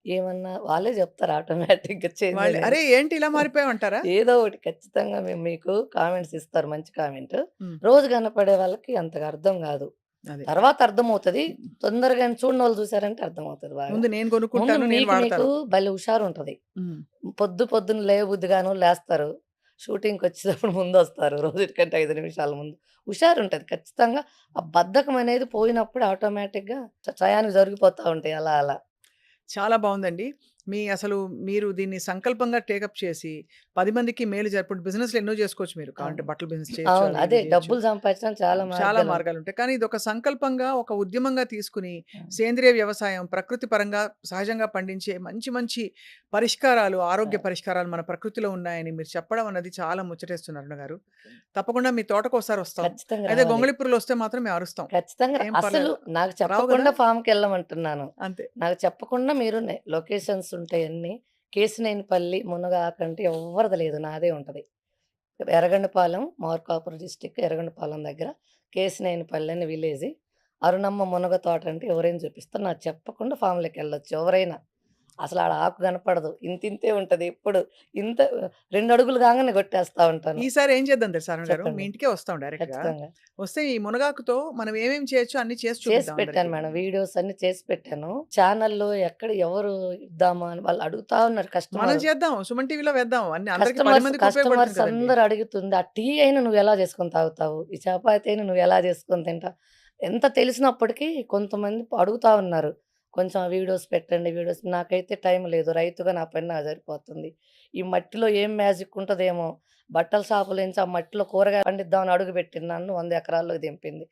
ఏమన్నా వాళ్ళే చెప్తారు ఆటోమేటిక్‌గా చేంజ్ వాళ్ళు అనేది. "అరే! ఏంటి ఇలా మారిపోయావంటారా?" ఏదో ఒకటి ఖచ్చితంగా మీకు కామెంట్స్ ఇస్తారు మంచి కామెంట్. హ్మ్. రోజు కనపడే వాళ్ళకి అంతగా అర్థం గాదు. అదే. తర్వాత అర్థమవుతది. తొందరగా చూడనోళ్ళు చూసారంటే అర్థమవుతది బాగా. ముందు నేను ముందు కొనుక్కుంటాను. నేను మీకు వాడతాను. భలే హుషారుంటది. హ్మ్. పొద్దున లేవబుద్దిగాను లేస్తారు. షూటింగ్‌కొచ్చేటప్పుడు ముందొస్తారు. రోజుకంటే 5 నిమిషాల ముందు. హుషారుంటది ఖచ్చితంగా. ఆ బద్ధకం అనేది పోయినప్పుడు ఆటోమేటిక్‌గా టయానికి జరిగిపోతా ఉంటాయి అలా అలా. చాలా బావుందండి. అసలు మీరు దీన్ని సంకల్పంగా టేకప్ చేసి 10 మందికి మేలు ఇప్పుడు బిజినెస్‌లు ఎన్నో చేసుకోవచ్చు మీరు. కావాలంటే అవును. బట్టల బిజినెస్ చేయొచ్చు. అవును. అది అదే ఇది చేయొచ్చు. డబ్బులు సంపాదించడానికి చాలా చాలా మార్గాలుంటాయి. మార్గాలుంటాయి. కానీ ఇదొక సంకల్పంగా, ఒక ఉద్యమంగా తీసుకొని అవును. సేంద్రియ వ్యవసాయం, ప్రకృతి పరంగా సహజంగా పండించే మంచి మంచి పరిష్కారాలు, ఆరోగ్య అవును. పరిష్కారాలు మన ప్రకృతిలో ఉన్నాయని మీరు చెప్పడం అన్నది చాలా ముచ్చటేస్తుంది అరుణ గారు. తప్పకుండా మీ తోటకోసారి వస్తాం. ఖచ్చితంగా అయితే రావాలి. గొంగళి పురుగులొస్తే మాత్రం మేము అరుస్తాం. ఖచ్చితంగా ఏం అసలు పర్లేదు. నాకు రావు గదా! చెప్పకుండా ఫామ్‌కెళ్ళమంటున్నాను. అంతే. నాకు చెప్పకుండా మీరు లొకేషన్స్ ఉంటాయన్నీ. కేశినేనిపల్లి, మునగాకు అంటే ఎవ్వరిది లేదు. నాదే ఉంటది. ఎర్రగొండపాలెం, మార్కాపురం డిస్ట్రిక్ట్ ఎర్రగొండపాలెం దగ్గర కేశినేనిపల్లి అని విలేజి. అరుణమ్మ మునగ తోట అంటే ఎవరైనా చూపిస్తారు. నాకు చెప్పకుండా ఫామ్‌లోకెళ్ళొచ్చు ఎవరైనా. అసలు ఆడ ఆకు కనపడదు. ఇంతింతే ఉంటది ఎప్పుడు. ఇంత 2 అడుగులు కాంగానే కొట్టేస్తా ఉంటాను. ఈసారి ఏం చేద్దాం తెలుసా అరుణ్ గారు? మీ చెప్పండి. ఇంటికే వస్తాం డైరెక్ట్‌గా. ఖచ్చితంగా. వస్తే ఈ మునగాకుతో మనం ఏమేమి చేయొచ్చో అన్నీ చేసి చేసి చూపిద్దాం పెట్టాను అందరికి. మేడం. వీడియోస్ అన్నీ చేసి పెట్టాను. ఛానల్‌లో ఎవరు ఇద్దామా అని వాళ్ళు అడుగుతా ఉన్నారు మనం కస్టమర్. చేద్దాం. సుమన్ టీవీలో వేద్దాం. అందరికి 10 మందికి ఉపయోగపడుతుంది కస్టమర్స్ కదండీ! అందరూ అడుగుతుంది. ఆ టీ అయినా నువ్వెలా చేసుకొని తాగుతావు? ఈ చపాతీ అయినా నువ్వెలా చేసుకొని తింటావు? ఎంత తెలిసినప్పటికీ కొంతమంది అడుగుతా ఉన్నారు. కొంచెం వీడియోస్ పెట్టండి వీడియోస్. నాకైతే టైం లేదు. రైతుగా నా పని నాకు సరిపోతుంది. ఈ మట్టిలో ఏం మ్యాజిక్ ఉంటదేమో! బట్టల షాపులో నుంచి ఆ మట్టిలో కూరగాయలు పండిద్దామని అడుగుపెట్టింది నన్ను 100 ఎకరాల్లోకి దింపింది.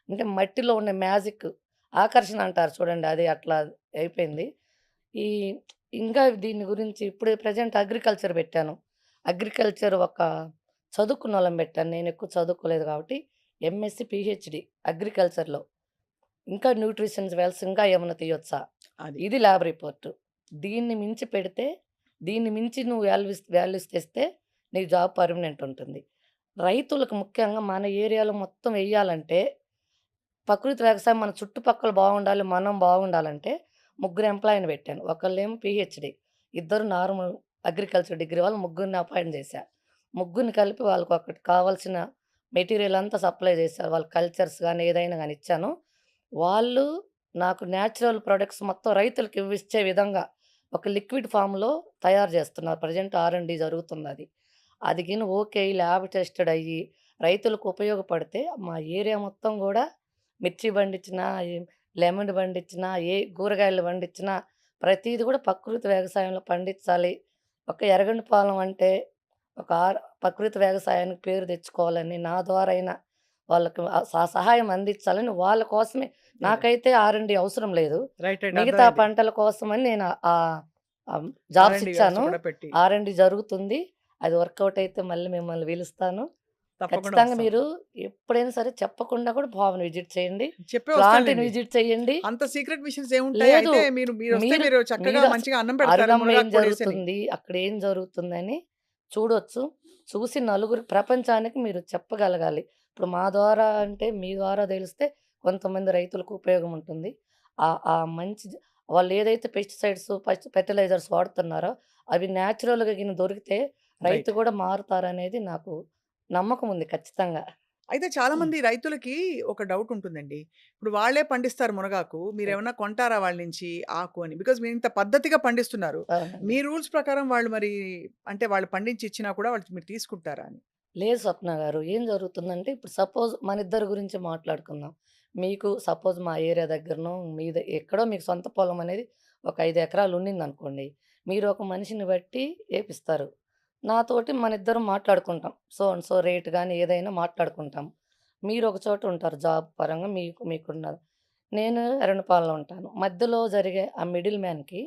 అంటే మట్టిలో ఉండే మ్యాజిక్ ఆకర్షణ అంటారు చూడండి. అది అట్లా అయిపోయింది. ఈ ఇంకా దీని గురించి ఇప్పుడు ప్రెజెంట్ అగ్రికల్చర్ పెట్టాను. అగ్రికల్చర్ ఒక చదువుకున్నోళ్ళని పెట్టాను. నేనెక్కువ చదువుకోలేదు కాబట్టి ఎంఎస్‌సి, పీహెచ్‌డీ అగ్రికల్చర్‌లో. ఇంకా న్యూట్రిషన్స్ వెల్స్ ఇంకా ఏమన్నా తీయొచ్చా? అది. ఇది ల్యాబ్ రిపోర్ట్. దీన్ని మించి పెడితే, దీన్ని మించి నువ్వు వాల్యూస్ తెస్తే నీకు జాబ్ పర్మనెంట్ ఉంటుంది. రైతులకు ముఖ్యంగా మన ఏరియాలో మొత్తం ఎయ్యాలంటే ప్రకృతి వ్యవసాయం మన చుట్టుపక్కల బాగుండాలి. మనం బాగుండాలంటే ముగ్గురు ఎంప్లాయీని పెట్టాను. ఒకళ్ళేమో పీహెచ్‌డీ. ఇద్దరు నార్మల్ అగ్రికల్చర్ డిగ్రీ వాళ్ళు ముగ్గురిని అపాయింట్ చేశా. ముగ్గురిని కలిపి వాళ్ళకొకటి కావాల్సిన మెటీరియల్ అంతా సప్లై చేశారు. వాళ్ళ కల్చర్స్ గాని, ఏదైనా గాని ఇచ్చాను. వాళ్ళు నాకు నేచురల్ ప్రొడక్ట్స్ మొత్తం రైతులకి ఇచ్చే విధంగా ఒక లిక్విడ్ ఫార్మ్‌లో తయారు చేస్తున్నారు. ప్రెజెంట్ ఆర్&డి జరుగుతుందది. అది గిన ఓకే. ల్యాబ్ టెస్టెడ్ అయ్యి రైతులకు ఉపయోగపడితే మా ఏరియా మొత్తం గూడా మిర్చి పండించినా, లెమన్ పండించినా, కూరగాయలు పండించినా ప్రతీది కూడా ప్రకృతి వ్యవసాయంలో పండించాలి. ఒక ఎర్రగొండపాలెం అంటే ఒక ప్రకృతి వ్యవసాయానికి పేరు తెచ్చుకోవాలని నా ద్వారా అయినా వాళ్ళకి సహాయం అందించాలని వాళ్ళ కోసమే. నాకైతే R&D అవసరం లేదు. రైట్. రైట్. మిగతా అర్థమైంది. పంటల కోసమని నేను జాబ్స్ R&D వ్యవస్థ ఇచ్చాను. కూడా పెట్టి. R&D జరుగుతుంది. అది వర్కౌట్ అయితే మళ్ళీ మిమ్మల్ని పిలుస్తాను. తప్పకుండా ఖచ్చితంగా వస్తాం. మీరు ఎప్పుడైనా సరే చెప్పకుండా కూడా ఫామ్‌ని విజిట్ చేయండి. చెప్పే ప్లాంట్‌ని వస్తానులెండి. విజిట్ చేయండి. అంత సీక్రెట్ మిషన్స్ ఏముంటాయి? లేదు. అయితే మీరొస్తే మీరు మీరు చక్కగా మీరు మంచిగా అన్నం పెడతారు అరుణమ్మ ఏం మునగాకు పొడేసని. జరుగుతుంది, అక్కడ ఏం జరుగుతుందని చూడొచ్చు. చూసి నలుగురు ప్రపంచానికి మీరు చెప్పగలగాలి. ఇప్పుడు మా ద్వారా అంటే మీ ద్వారా తెలిస్తే కొంతమంది రైతులకు ఉపయోగం ఉంటుంది. ఆ మంచి వాళ్ళేదైతే పెస్టిసైడ్స్, ఫెర్టిలైజర్స్ వాడుతున్నారో అవి నేచురల్‌గా దొరికితే రైతు రైట్. కూడా మారుతారనేది నాకు నమ్మకం ఉంది ఖచ్చితంగా. అయితే చాలామంది రైతులకి ఒక డౌట్ ఉంటుందండి. ఇప్పుడు వాళ్ళే పండిస్తారు మునగాకు. మీరేమన్నా కొంటారా వాళ్ళ నుంచి ఆకు అని? బికాజ్ మీరింత పద్ధతిగా పండిస్తున్నారు. అవునండి. మీ రూల్స్ ప్రకారం వాళ్ళు మరి అంటే వాళ్ళు పండించి ఇచ్చినా కూడా వాళ్ళు మీరు తీసుకుంటారా అని? లేదు స్వప్న గారు. ఏం జరుగుతుందంటే ఇప్పుడు సపోజ్ మనిద్దరి గురించి మాట్లాడుకుందాం. మీకు సపోజ్ మా ఏరియా దగ్గరనో ఎక్కడో మీకు సొంత పొలం అనేది ఒక 5 ఎకరాలు ఉండిందనుకోండి. మీరు ఒక మనిషిని బట్టి ఏపిస్తారు. నాతోటి మనిద్దరం మాట్లాడుకుంటాం. సో అండ్ సో రేట్ గాని ఏదైనా మాట్లాడుకుంటాం. మీరు ఒక చోట ఉంటారు జాబ్ పరంగా మీకున్నది. నేను ఎర్రనపాలెంలో ఉంటాను. మధ్యలో జరిగే ఆ మిడిల్ మ్యాన్‌కి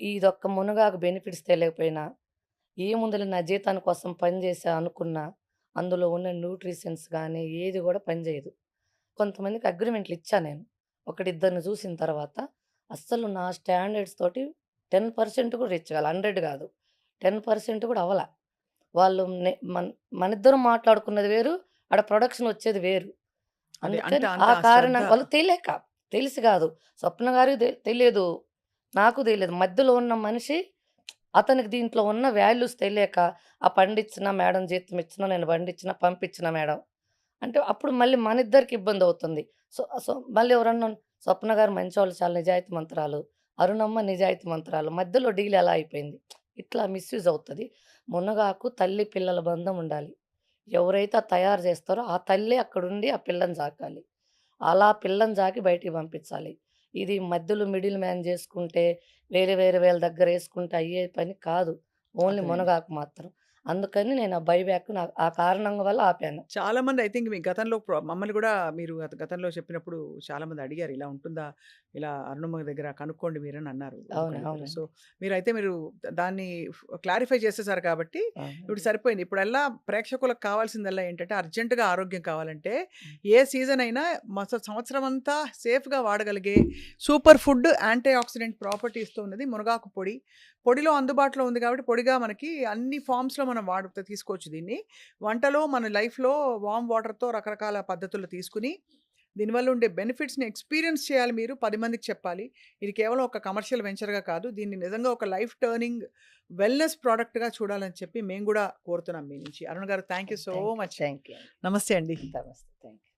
ఇదొక్క మునగాకు బెనిఫిట్స్ తెలియకపోయినా ఏముందిలే నా జీతాని కోసం పని చేశా అనుకున్నా, అందులో ఉన్న న్యూట్రిషన్స్ గానీ, ఏది గూడా పనిజేయదు. కొంతమందికి అగ్రీమెంట్లు ఇచ్చా నేను. ఒకడిద్దరిని చూసిన తర్వాత, అస్సలు నా స్టాండర్డ్స్ తోటి 10% కూడా రీచ్ కాలే. 100 గాదు. 10% కూడా అవ్వల. వాళ్ళు మనిద్దరం మాట్లాడుకున్నది వేరు, ఆడ ప్రొడక్షన్ వచ్చేది వేరు. అదే అందుకని అంత ఆ శ్రద్ధ. కారణం వాళ్ళు తెలియక, తెలిసి గాదు. స్వప్న గారికి తెలియదు. నాకు తెలీదు. మధ్యలో ఉన్న మనిషి అతనికి దీంట్లో ఉన్న వాల్యూస్ తెలియక, పండించిన మేడం జీతం ఇచ్చినా, నేను పండించిన పంపించిన మేడం. అంటే అప్పుడు మళ్ళీ మనిద్దరికి ఇబ్బందవుతుంది. సో సో మళ్ళీ ఎవరన్నా స్వప్న గారు మంచోళ్ళు చాలా నిజాయితీమంతురాలు. అరుణమ్మ నిజాయితీమంతురాలు. మధ్యలో డీల్ ఎలా అయిపోయింది. ఇట్లా మిస్‌యూజ్ అవుతది. మునగాకు తల్లి పిల్లల బంధం ఉండాలి. ఎవరైతే తయారు చేస్తారో ఆ తల్లే అక్కడుండి ఆ పిల్లని సాకాలి. అలా పిల్లని సాకి బయటికి పంపించాలి. ఇది మధ్యలో మిడిల్ మ్యాన్ చేసుకుంటే, వేరే వేళ్ళ దగ్గరేసుకుంటే అయ్యే పని కాదు. ఓన్లీ అర్థమైంది. మునగాకు మాత్రం. అందుకని నేను ఆ బైబ్యాక్ ఆ కారణం వల్ల ఆపాను. చాలామంది ఐ థింక్ మీ గతంలో మమ్మల్ని గూడా మీరు గతంలో చెప్పినప్పుడు చాలామంది అడిగారు. ఇలా ఉంటుందా? ఇలా అరుణమ్మ దగ్గర కనుక్కోండి మీరని అన్నారు ఒకళ్ళిద్దరు. సో, అవునండి. మీరు దాన్ని క్లారిఫై చేసేసారు కాబట్టి ఇప్పుడు అవునండి. సరిపోయింది. ఇప్పుడల్లా ప్రేక్షకులకు కావాల్సిందల్లా ఏంటంటే అర్జెంట్‌గా ఆరోగ్యం కావాలంటే హ్మ్. ఏ సీజన్ అయినా సంవత్సరం అంతా సేఫ్‌గా వాడగలిగే సూపర్ ఫుడ్ యాంటీ ఆక్సిడెంట్ ప్రాపర్టీస్‌తో ఉన్నది మునగాకు పొడి. పొడిలో అందుబాటులో ఉంది కాబట్టి పొడిగా మనకి అన్ని ఫార్మ్స్‌లో మనం తీసుకోవచ్చు దీన్ని. వంటలో మన లైఫ్‌లో వార్మ్ వాటర్‌తో రకరకాల పద్ధతుల్లో తీసుకొని, దీనివల్ల ఉండే బెనిఫిట్స్‌ని ఎక్స్‌పీరియన్స్ చేయాలి మీరు. 10 మందికి చెప్పాలి. ఇది కేవలం ఒక కమర్షియల్ వెంచర్‌గా కాదు. దీన్ని నిజంగా ఒక లైఫ్ టర్నింగ్ వెల్‌నెస్ ప్రొడక్ట్‌గా చూడాలని చెప్పి మేము గూడా కోరుతున్నాం మీ నుంచి. అరుణ్ గారు thank you so thank you. Much. Thank you అండి. నమస్తే అండి. నమస్తే. Thank you.